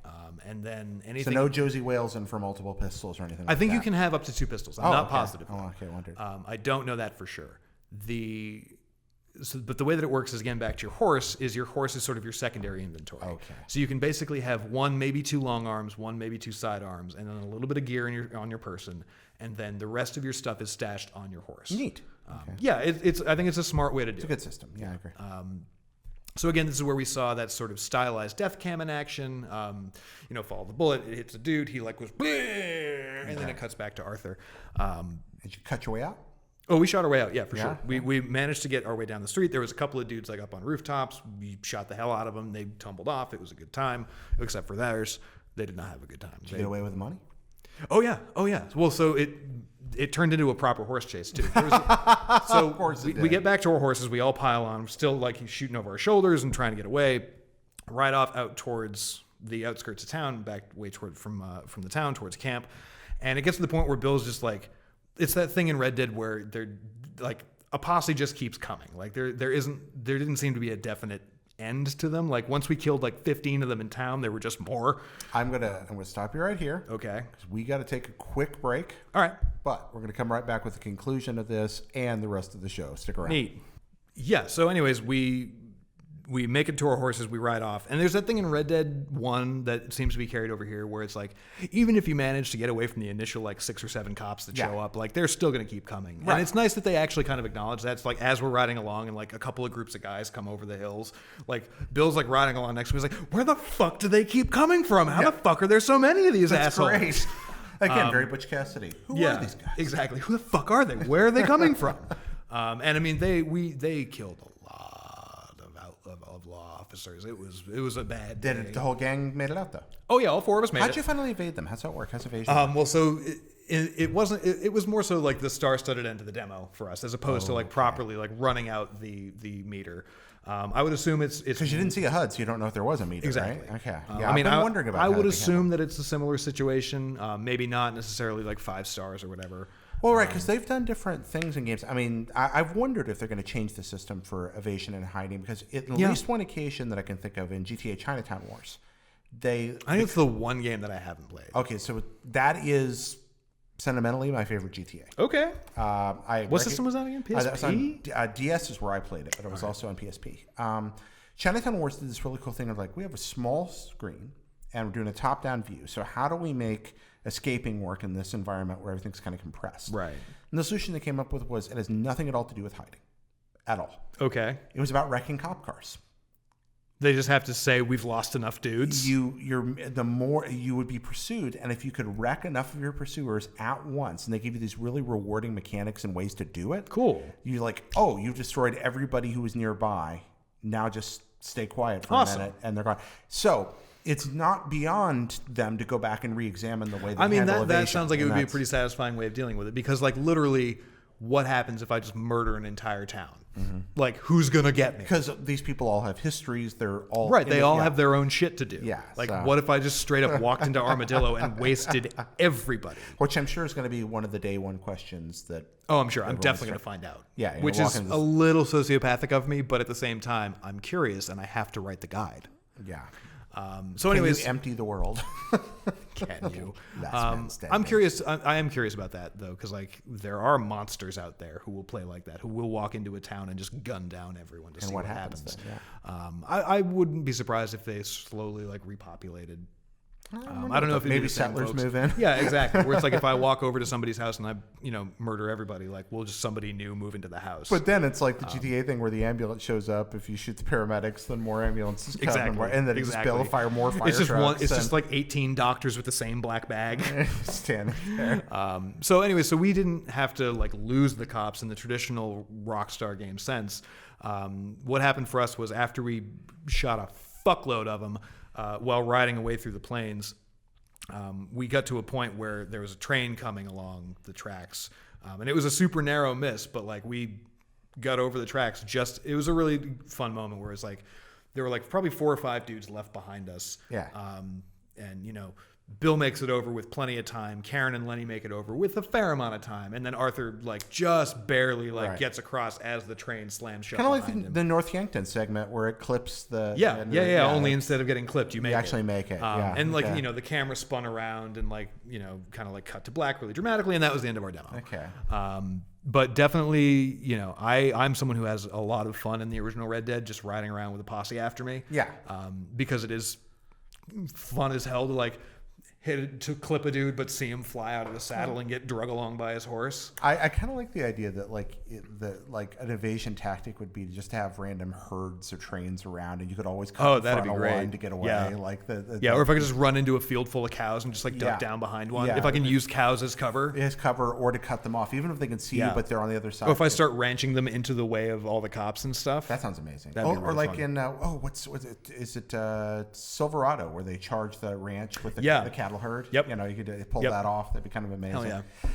And then anything. So no Josie Waleson for multiple pistols or anything like that? I think you can have up to 2 pistols. I'm not positive. Oh, okay. Wondered. I don't know that for sure. But the way that it works is, again, back to your horse is sort of your secondary inventory. Okay. So you can basically have 1, maybe 2 long arms, 1, maybe 2 side arms, and then a little bit of gear on your person, and then the rest of your stuff is stashed on your horse. Neat. Yeah, I think it's a smart way to do it. It's a good system. Yeah, I agree. So again, this is where we saw that sort of stylized death cam in action. You know, follow the bullet, it hits a dude, he like was, and then it cuts back to Arthur. Did you cut your way out? Oh, we shot our way out, yeah, for sure. We managed to get our way down the street. There was a couple of dudes like up on rooftops. We shot the hell out of them. They tumbled off. It was a good time, except for theirs. They did not have a good time. Did you get away with the money? Oh yeah. Well, so it turned into a proper horse chase too. Of course we get back to our horses. We all pile on. We're still like shooting over our shoulders and trying to get away. Ride off out towards the outskirts of town, back way toward from the town towards camp. And it gets to the point where Bill's just like, it's that thing in Red Dead where they're like a posse just keeps coming. Like there didn't seem to be a definite end to them. Like once we killed like 15 of them in town, there were just more. I'm gonna stop you right here. Okay. Because we got to take a quick break. All right. But we're gonna come right back with the conclusion of this and the rest of the show. Stick around. Neat. Yeah. So, anyways, we make it to our horses, we ride off. And there's that thing in Red Dead 1 that seems to be carried over here where it's like, even if you manage to get away from the initial like 6 or 7 cops that show up, like they're still going to keep coming. Right. And it's nice that they actually kind of acknowledge that. It's like as we're riding along and like a couple of groups of guys come over the hills, like Bill's like riding along next to me. He's like, where the fuck do they keep coming from? How the fuck are there so many of these assholes? Great. Again, very Butch Cassidy. Who are these guys? Exactly. Who the fuck are they? Where are they coming from? And I mean, they killed a lot of law officers. It was a bad day. Did the whole gang made it out though? Oh yeah, all 4 of us made it. How'd you finally evade them? How's that work? How's evasion? Well, so it wasn't. It was more so like the star-studded end of the demo for us, as opposed to like properly like running out the meter. I would assume it's because you didn't see a HUD, so you don't know if there was a meter. Exactly. Right? Okay. Yeah, I've been wondering about. I would assume that it's a similar situation. Maybe not necessarily like 5 stars or whatever. Well, right, because they've done different things in games. I mean, I've wondered if they're going to change the system for evasion and hiding, because at least one occasion that I can think of in GTA Chinatown Wars, I think it's the one game that I haven't played. Okay, so that is sentimentally my favorite GTA. Okay. What system was that again? PSP? DS is where I played it, but it was also on PSP. Chinatown Wars did this really cool thing of like, we have a small screen and we're doing a top-down view. So how do we make escaping work in this environment where everything's kind of compressed? Right. And the solution they came up with was it has nothing at all to do with hiding. At all. Okay. It was about wrecking cop cars. They just have to say we've lost enough dudes. The more you would be pursued, and if you could wreck enough of your pursuers at once, and they give you these really rewarding mechanics and ways to do it. Cool. You're like, oh, you've destroyed everybody who was nearby. Now just stay quiet for a minute, and they're gone. So it's not beyond them to go back and re-examine the way they handle evasion. That sounds like it would be a pretty satisfying way of dealing with it, because like literally, what happens if I just murder an entire town? Mm-hmm. Like, who's gonna get me? Because these people all have histories. They're all right. They all have their own shit to do. Yeah. Like, what if I just straight up walked into Armadillo and wasted everybody? Which I'm sure is going to be one of the day one questions that. Oh, I'm sure. I'm definitely going to find out. Yeah. Which is a little sociopathic of me, but at the same time, I'm curious and I have to write the guide. Yeah. So anyways, can you empty the world? Can you? I'm curious. I am curious about that though, because like there are monsters out there who will play like that, who will walk into a town and just gun down everyone to see what happens. Then, yeah. I wouldn't be surprised if they slowly like repopulated. I don't know if maybe settlers move in. Yeah, exactly. Where it's like if I walk over to somebody's house and I, murder everybody, like we'll just somebody new move into the house. But then it's like the GTA thing where the ambulance shows up. If you shoot the paramedics, then more ambulances come. Exactly. And then you just be able to fire more fire trucks. It's just like 18 doctors with the same black bag standing there. So anyway, so we didn't have to like lose the cops in the traditional Rockstar game sense. What happened for us was after we shot a fuckload of them. While riding away through the plains, we got to a point where there was a train coming along the tracks, and it was a super narrow miss, but like we got over the tracks. It was a really fun moment where it's like there were like probably 4 or 5 dudes left behind us. Yeah. And Bill makes it over with plenty of time. Karen and Lenny make it over with a fair amount of time, and then Arthur like just barely gets across as the train slams shut. Kind of like the North Yankton segment where it clips the. Yeah. Only instead of getting clipped, you actually make it. And like the camera spun around and like kind of like cut to black really dramatically, and that was the end of our demo. Okay. But definitely, I'm someone who has a lot of fun in the original Red Dead, just riding around with a posse after me. Yeah. Because it is fun as hell to like. To clip a dude, but see him fly out of the saddle and get drug along by his horse. I kind of like the idea that an evasion tactic would be to just have random herds of trains around, and you could always cut in front of one to get away. Yeah. Or if I could just run into a field full of cows and just like duck down behind one. Yeah. If I can use cows as cover, or to cut them off, even if they can see you, but they're on the other side. Or if I start ranching them into the way of all the cops and stuff. That sounds amazing. Or like fun. Is it Silverado where they charge the ranch with the cattle herd? Yep. You could pull that off. That'd be kind of amazing. Hell yeah.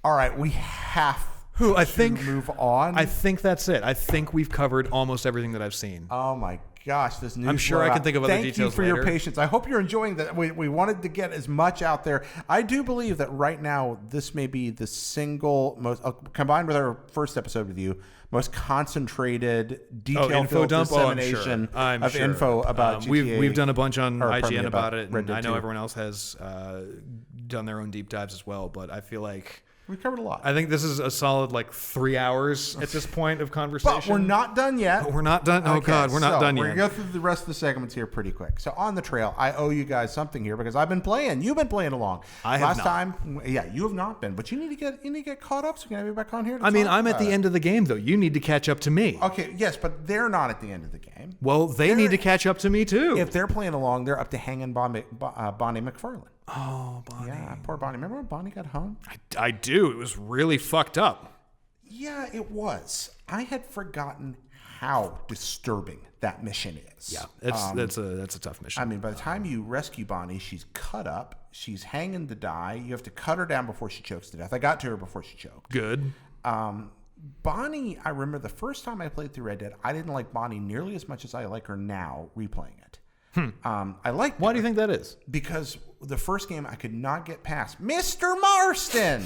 All right, we have to move on. I think that's it. I think we've covered almost everything that I've seen. Oh my gosh, this news. I'm sure I can think of other details. Thank you for later. your patience. I hope you're enjoying that. We wanted to get as much out there. I do believe that right now this may be the single most, combined with our first episode with you, most concentrated, detail-filled dissemination of info about GTA. We've done a bunch on IGN about it, and I know everyone else has done their own deep dives as well, but I feel like we covered a lot. I think this is a solid 3 hours at this point of conversation. But we're not done yet. We're not done. Oh, God, we're not done yet. We're going to go through the rest of the segments here pretty quick. So on the trail, I owe you guys something here because I've been playing. You've been playing along. Last time, you have not been, but you need to get caught up, so can I be back on here to I'm at the end of the game, though. You need to catch up to me. Okay, yes, but they're not at the end of the game. Well, they need to catch up to me, too. If they're playing along, they're up to hanging Bonnie McFarlane. Oh, Bonnie. Yeah, poor Bonnie. Remember when Bonnie got hung? I do. It was really fucked up. Yeah, it was. I had forgotten how disturbing that mission is. Yeah, that's a tough mission. I mean, by the time you rescue Bonnie, she's cut up. She's hanging to die. You have to cut her down before she chokes to death. I got to her before she choked. Good. Bonnie, I remember the first time I played through Red Dead, I didn't like Bonnie nearly as much as I like her now replaying it. I like. Why do you think that is? Because the first game I could not get past Mr. Marston.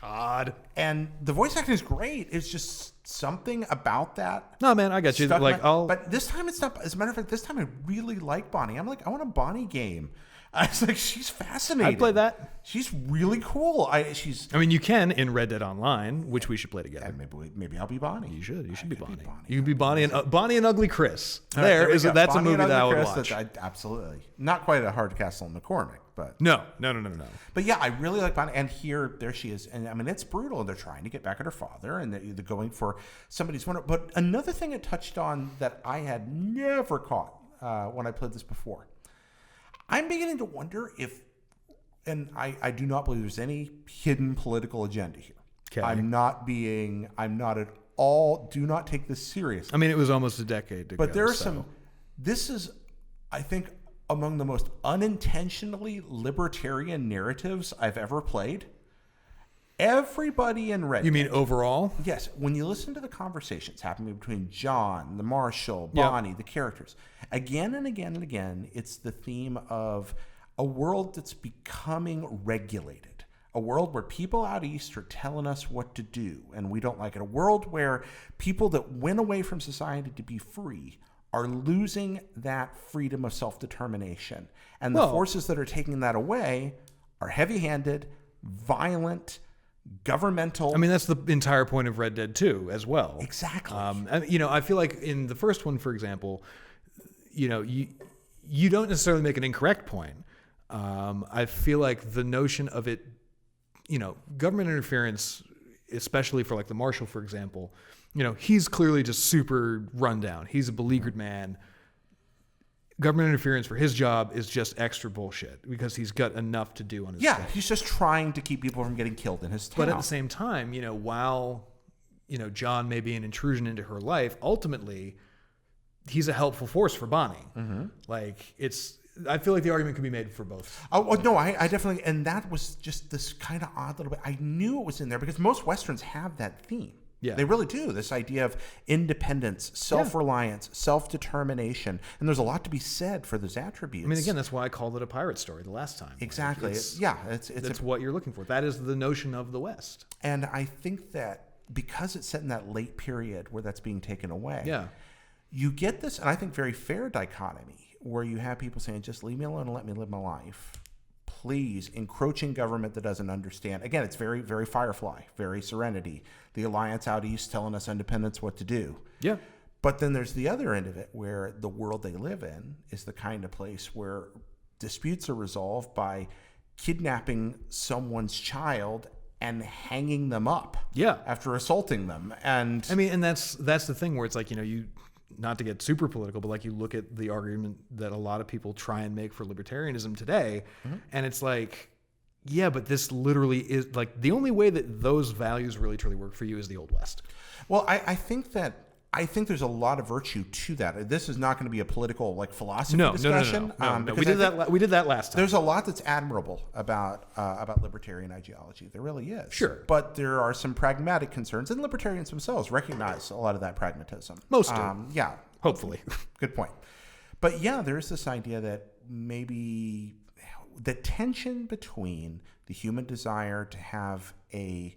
God. And the voice acting is great. It's just something about that. No, man, I got you. stuck Like, in my- I'll. But this time it's not. As a matter of fact, this time I really like Bonnie. I'm like, I want a Bonnie game. I was like, she's fascinating. I'd play that. She's really cool. She's. I mean, you can in Red Dead Online, which we should play together. And maybe I'll be Bonnie. You should be Bonnie. Bonnie. You could be Bonnie and Ugly Chris. All right, There we is go. that's Bonnie a and movie that I Ugly would Chris, watch. Absolutely. Not quite a Hardcastle and McCormick, but No. But yeah, I really like Bonnie. And there she is. And I mean, it's brutal. And they're trying to get back at her father, and they're going for somebody's wonder. But another thing it touched on that I had never caught when I played this before, I'm beginning to wonder if, and I do not believe there's any hidden political agenda here. Okay. I'm not at all, do not take this seriously. I mean, it was almost a decade to go. But there are some, this is, I think, among the most unintentionally libertarian narratives I've ever played. Everybody in Red You Dead. mean overall? Yes. When you listen to the conversations happening between John, the Marshal, Yep. Bonnie, the characters, again and again and again, it's the theme of a world that's becoming regulated. A world where people out east are telling us what to do, and we don't like it. A world where people that went away from society to be free are losing that freedom of self-determination. And the forces that are taking that away are heavy-handed, violent, governmental. I mean, that's the entire point of Red Dead 2 as well. Exactly. I feel like in the first one, for example, you don't necessarily make an incorrect point. I feel like the notion of it, government interference, especially for like the Marshal, for example, he's clearly just super run down. He's a beleaguered man. Government interference for his job is just extra bullshit because he's got enough to do on his state. He's just trying to keep people from getting killed in his town. But at the same time, while John may be an intrusion into her life, ultimately he's a helpful force for Bonnie. Mm-hmm. I feel like the argument could be made for both. Oh no, I definitely, and that was just this kind of odd little bit. I knew it was in there because most Westerns have that theme. Yeah. They really do. This idea of independence, self-reliance, self-determination. And there's a lot to be said for those attributes. I mean, again, that's why I called it a pirate story the last time. Exactly. It's what you're looking for. That is the notion of the West. And I think that because it's set in that late period where that's being taken away, you get this, and I think very fair dichotomy, where you have people saying, just leave me alone and let me live my life. Please, encroaching government that doesn't understand. Again, it's very, very Firefly, very Serenity. The Alliance out east telling us independents what to do. Yeah. But then there's the other end of it where the world they live in is the kind of place where disputes are resolved by kidnapping someone's child and hanging them up after assaulting them. And I mean, and that's the thing where it's like, you not to get super political, but like you look at the argument that a lot of people try and make for libertarianism today, and it's like, yeah, but this literally is like the only way that those values really truly work for you is the Old West. Well, I think there's a lot of virtue to that. This is not going to be a political philosophy discussion. No. We did that last time. There's a lot that's admirable about libertarian ideology. There really is. Sure. But there are some pragmatic concerns, and libertarians themselves recognize a lot of that pragmatism. Most do. Yeah. Hopefully. Good point. But yeah, there's this idea that maybe the tension between the human desire to have a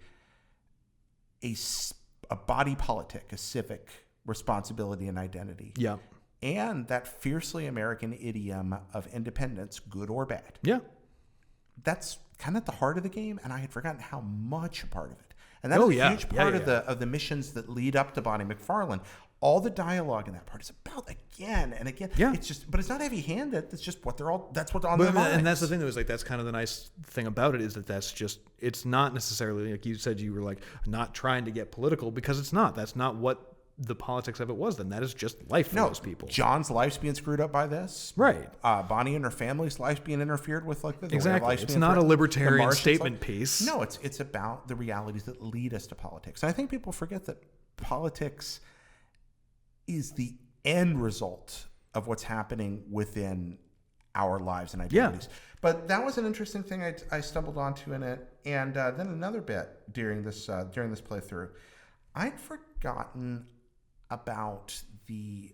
body politic, a civic responsibility and identity. Yeah. And that fiercely American idiom of independence, good or bad. Yeah. That's kind of at the heart of the game, and I had forgotten how much a part of it. And that's a huge part of the missions that lead up to Bonnie McFarlane. All the dialogue in that part is about again and again. Yeah. It's just, but it's not heavy-handed. It's just that's what's on their minds. And that's the thing that was like, that's kind of the nice thing about it, is that that's just, it's not necessarily, like you said, you were like not trying to get political, because it's not. That's not what the politics of it was then. That is just life for those people. John's life's being screwed up by this. Right. Bonnie and her family's life's being interfered with like this. Exactly. It's not a libertarian statement piece. No, it's about the realities that lead us to politics. And I think people forget that politics is the end result of what's happening within our lives and identities. Yeah. But that was an interesting thing I stumbled onto in it. And then another bit during this playthrough, I'd forgotten about the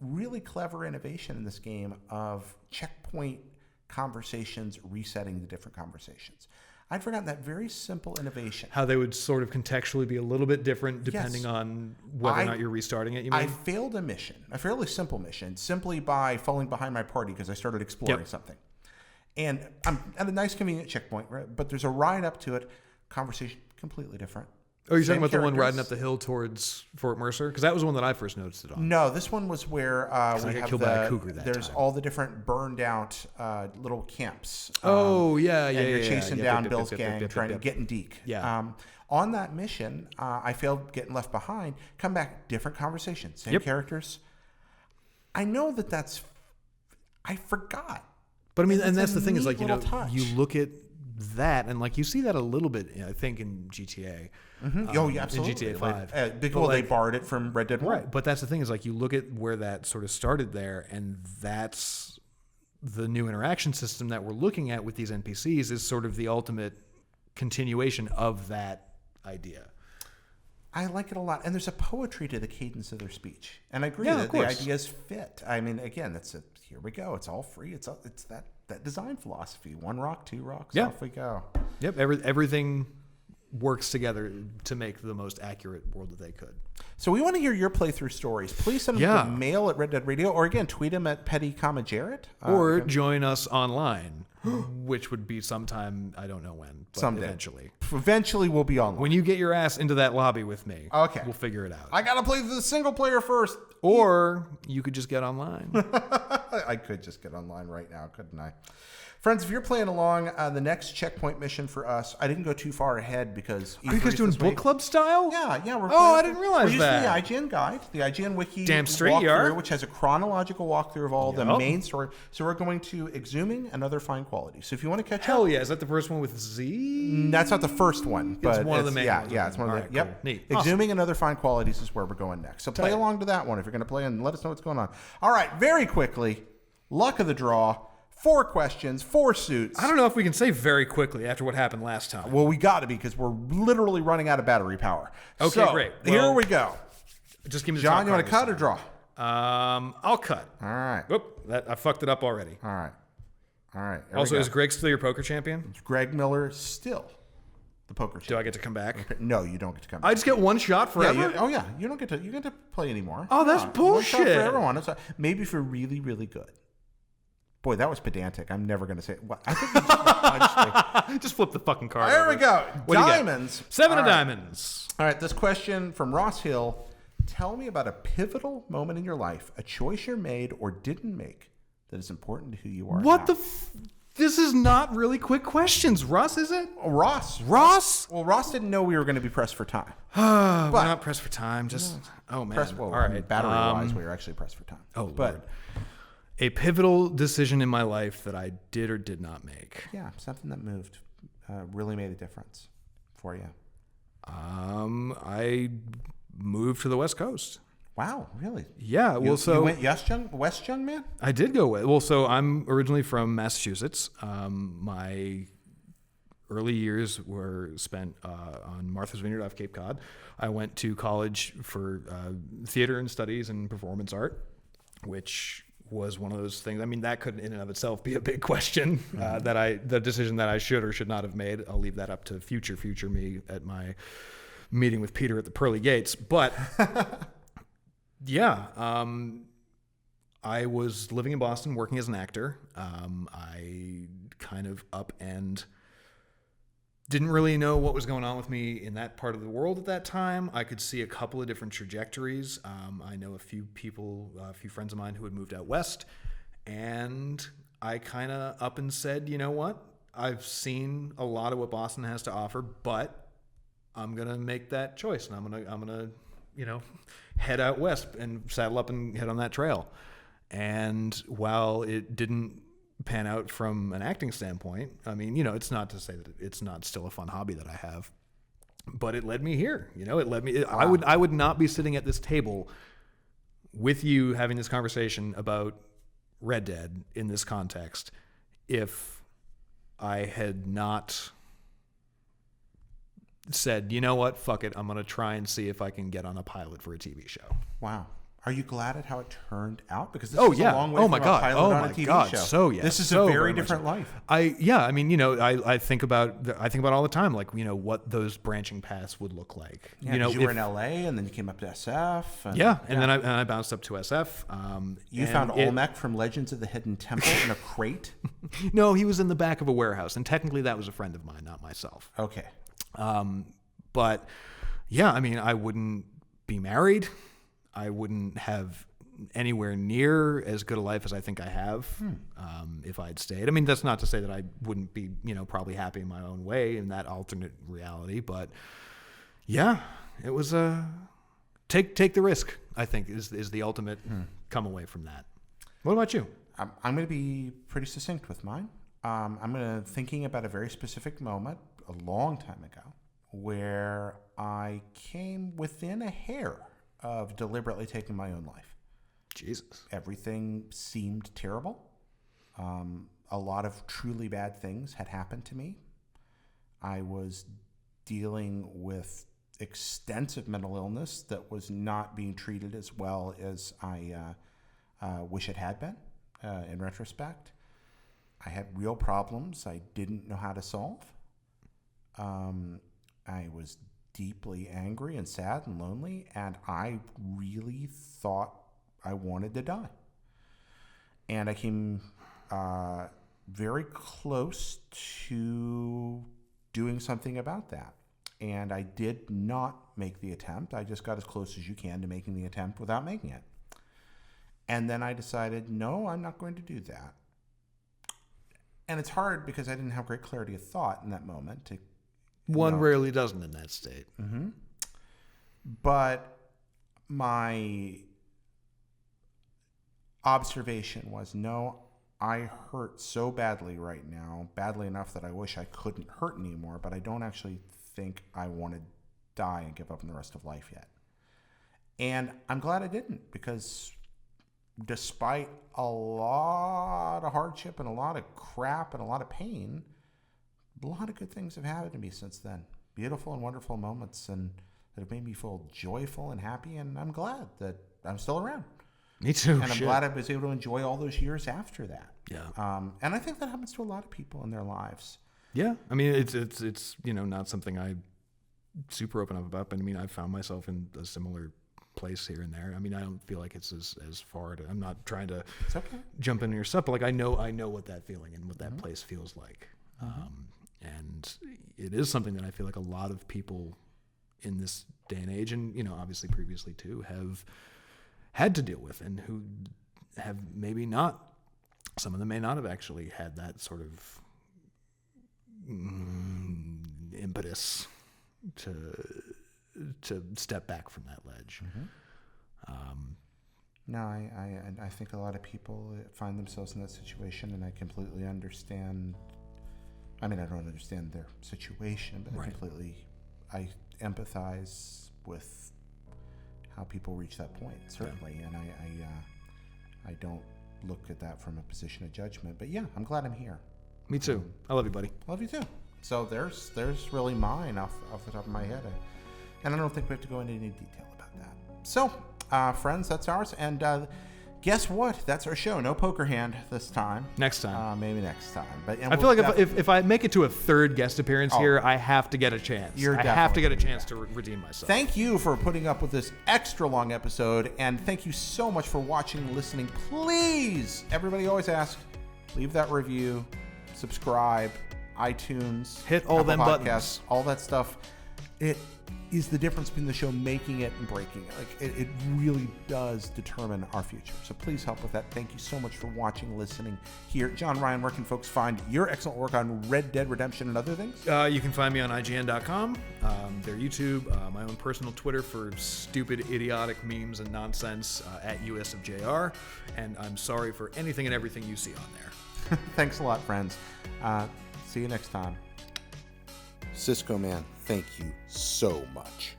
really clever innovation in this game of checkpoint conversations resetting the different conversations. I'd forgotten that very simple innovation. How they would sort of contextually be a little bit different depending on whether or not you're restarting it, you mean? I failed a mission, a fairly simple mission, simply by falling behind my party because I started exploring something. And I'm at a nice convenient checkpoint, right? But there's a ride up to it, conversation completely different. Oh, you're talking about the one characters. riding up the hill towards Fort Mercer? Because that was one that I first noticed it on. No, this one was where we I got have killed by a cougar that there's time. all the different burned out little camps. Yeah. And you're chasing Yep, down yep, Bill's yep, gang, yep, trying yep. to get in Deke. Yeah. On that mission, I failed getting left behind. Come back, different conversation, same characters. I know that's. I forgot. But I mean, It's and a that's the thing is neat like, you know, little touch. you look at that and like you see that a little bit, I think, in GTA. Oh, yeah, absolutely. In GTA 5. Because they borrowed it from Red Dead 1. Right. But that's the thing is like you look at where that sort of started there, and that's the new interaction system that we're looking at with these NPCs is sort of the ultimate continuation of that idea. I like it a lot, and there's a poetry to the cadence of their speech, and I agree Yeah, of that the course. ideas fit. I mean, again, here we go. It's all free. It's that design philosophy. One rock, two rocks. Yeah. Off we go. Yep. Everything works together to make the most accurate world that they could. So we want to hear your playthrough stories. Please send them to mail at Red Dead Radio, or again, tweet them at Petty, Jarrett. Or join us online, which would be sometime, I don't know when, but Someday. eventually. Eventually, we'll be online. When you get your ass into that lobby with me, Okay. we'll figure it out. I gotta play the single player first. Or you could just get online. I could just get online right now, couldn't I? Friends, if you're playing along, the next checkpoint mission for us, I didn't go too far ahead because... Are you guys doing book club style? Yeah. I didn't realize we're that. using the IGN guide, the IGN Wiki Damn straight you are. walkthrough, which has a chronological walkthrough of all the main story. So we're going to Exhuming and Other Fine Qualities. So if you want to catch up... Hell yeah. Is that the first one with Z? That's not the first one, but one of the main ones. Yeah, it's one of the... All right, Yep. cool. Neat. Exhuming and Other Fine Qualities is where we're going next. So play along to that one if you're going to play and let us know what's going on. All right, very quickly, luck of the draw. 4 questions, 4 suits. I don't know if we can say very quickly after what happened last time. Well, we got to be because we're literally running out of battery power. Okay, So, great. Here Well, we go. Just give me the John, top you want to card cut or draw? this time. I'll cut. All right. Oop, I fucked it up already. All right. Here Also, we go. is Greg still your poker champion? Greg Miller still the poker Do champion? I get to come back? No, you don't get to come. I just get one shot forever? You don't get to. You get to play anymore. Oh, that's One shot bullshit. for everyone. Maybe if you're really, really good. Boy, that was pedantic. I'm never going to say it. Well, I think you just, Just flip the fucking card there over. we go. What do you got? Diamonds. 7 of All right. diamonds. All right, this question from Ross Hill. Tell me about a pivotal moment in your life, a choice you made or didn't make that is important to who you are. What now. the This is not really quick questions. Russ, is it? Oh, Ross. Ross? Well, Ross didn't know we were going to be pressed for time. We're not pressed for time. Just, oh, man. All All right. battery-wise, we were actually pressed for time. Oh, but Lord. A pivotal decision in my life that I did or did not make. yeah, something that moved, really made a difference for you. I moved to the West Coast. Wow, really? Yeah, well, You went West Young man? I did go with. Well, so I'm originally from Massachusetts. My early years were spent on Martha's Vineyard off Cape Cod. I went to college for theater and studies and performance art, which was one of those things. I mean, that could in and of itself be a big question the decision that I should or should not have made. I'll leave that up to future me at my meeting with Peter at the pearly gates. But yeah, I was living in Boston, working as an actor. I kind of up and didn't really know what was going on with me in that part of the world at that time. I could see a couple of different trajectories. I know a few people, a few friends of mine who had moved out west, and I kind of up and said, you know what? I've seen a lot of what Boston has to offer, but I'm gonna make that choice, and I'm gonna, head out west and saddle up and head on that trail. And while it didn't pan out from an acting standpoint, I mean, it's not to say that it's not still a fun hobby that I have, but it led me here. It led me. Wow. I would not be sitting at this table with you having this conversation about Red Dead in this context if I had not said, you know what, fuck it, I'm going to try and see if I can get on a pilot for a TV show. Wow. Are you glad at how it turned out? Because this Oh is yeah! a long way Oh from my a god! pilot Oh on a my TV god! show. So yeah, This is so a very much different so. life. I mean, you know, I think about all the time, like, you know, what those branching paths would look like. Yeah, you know, you were in LA and then you came up to SF. And, and then I bounced up to SF. You found Olmec from Legends of the Hidden Temple in a crate. No, he was in the back of a warehouse, and technically that was a friend of mine, not myself. Okay. But yeah, I mean, I wouldn't be married. I wouldn't have anywhere near as good a life as I think I have if I'd stayed. I mean, that's not to say that I wouldn't be, you know, probably happy in my own way in that alternate reality. But yeah, it was take the risk, I think, is the ultimate come away from that. What about you? I'm going to be pretty succinct with mine. I'm going to thinking about a very specific moment a long time ago where I came within a hair of deliberately taking my own life. Jesus. Everything seemed terrible. A lot of truly bad things had happened to me. I was dealing with extensive mental illness that was not being treated as well as I wish it had been, in retrospect. I had real problems I didn't know how to solve. I was deeply angry and sad and lonely, and I really thought I wanted to die. And I came very close to doing something about that. And I did not make the attempt. I just got as close as you can to making the attempt without making it. And then I decided, no, I'm not going to do that. And it's hard because I didn't have great clarity of thought in that moment. One rarely doesn't in that state. Mm-hmm. But my observation was, no, I hurt so badly right now, badly enough that I wish I couldn't hurt anymore, but I don't actually think I want to die and give up on the rest of life yet. And I'm glad I didn't, because despite a lot of hardship and a lot of crap and a lot of pain, a lot of good things have happened to me since then. Beautiful and wonderful moments, and that have made me feel joyful and happy, and I'm glad that I'm still around. Me too. And I'm glad I was able to enjoy all those years after that. Yeah. And I think that happens to a lot of people in their lives. Yeah. I mean, it's you know, not something I super open up about, but I mean, I've found myself in a similar place here and there. I mean, I don't feel like it's as far to, I'm not trying to jump into your stuff, but like I know what that feeling and what that place feels like. And it is something that I feel like a lot of people in this day and age, and, you know, obviously previously too, have had to deal with, and who have maybe not, some of them may not have actually had that sort of impetus to step back from that ledge. No, I think a lot of people find themselves in that situation, and I completely understand. I mean, I don't understand their situation, but I empathize with how people reach that point, certainly. And I don't look at that from a position of judgment. But yeah, I'm glad I'm here. Me too. I love you, buddy. Love you too. So there's really mine off the top of my head. And I don't think we have to go into any detail about that. So, friends, that's ours. And guess what? That's our show. No poker hand this time. Next time. Maybe next time. But I feel like if I make it to a third guest appearance here, I have to get a chance. I have to get a chance to redeem myself. Thank you for putting up with this extra long episode, and thank you so much for watching and listening. Please, everybody always asks, leave that review, subscribe, iTunes, hit all them buttons, all that stuff. It is the difference between the show making it and breaking it. Like it really does determine our future. So please help with that. Thank you so much for watching, listening here. John Ryan, where can folks find your excellent work on Red Dead Redemption and other things? You can find me on IGN.com, their YouTube, my own personal Twitter for stupid, idiotic memes and nonsense at USofJR. And I'm sorry for anything and everything you see on there. Thanks a lot, friends. See you next time. Cisco Man, thank you so much.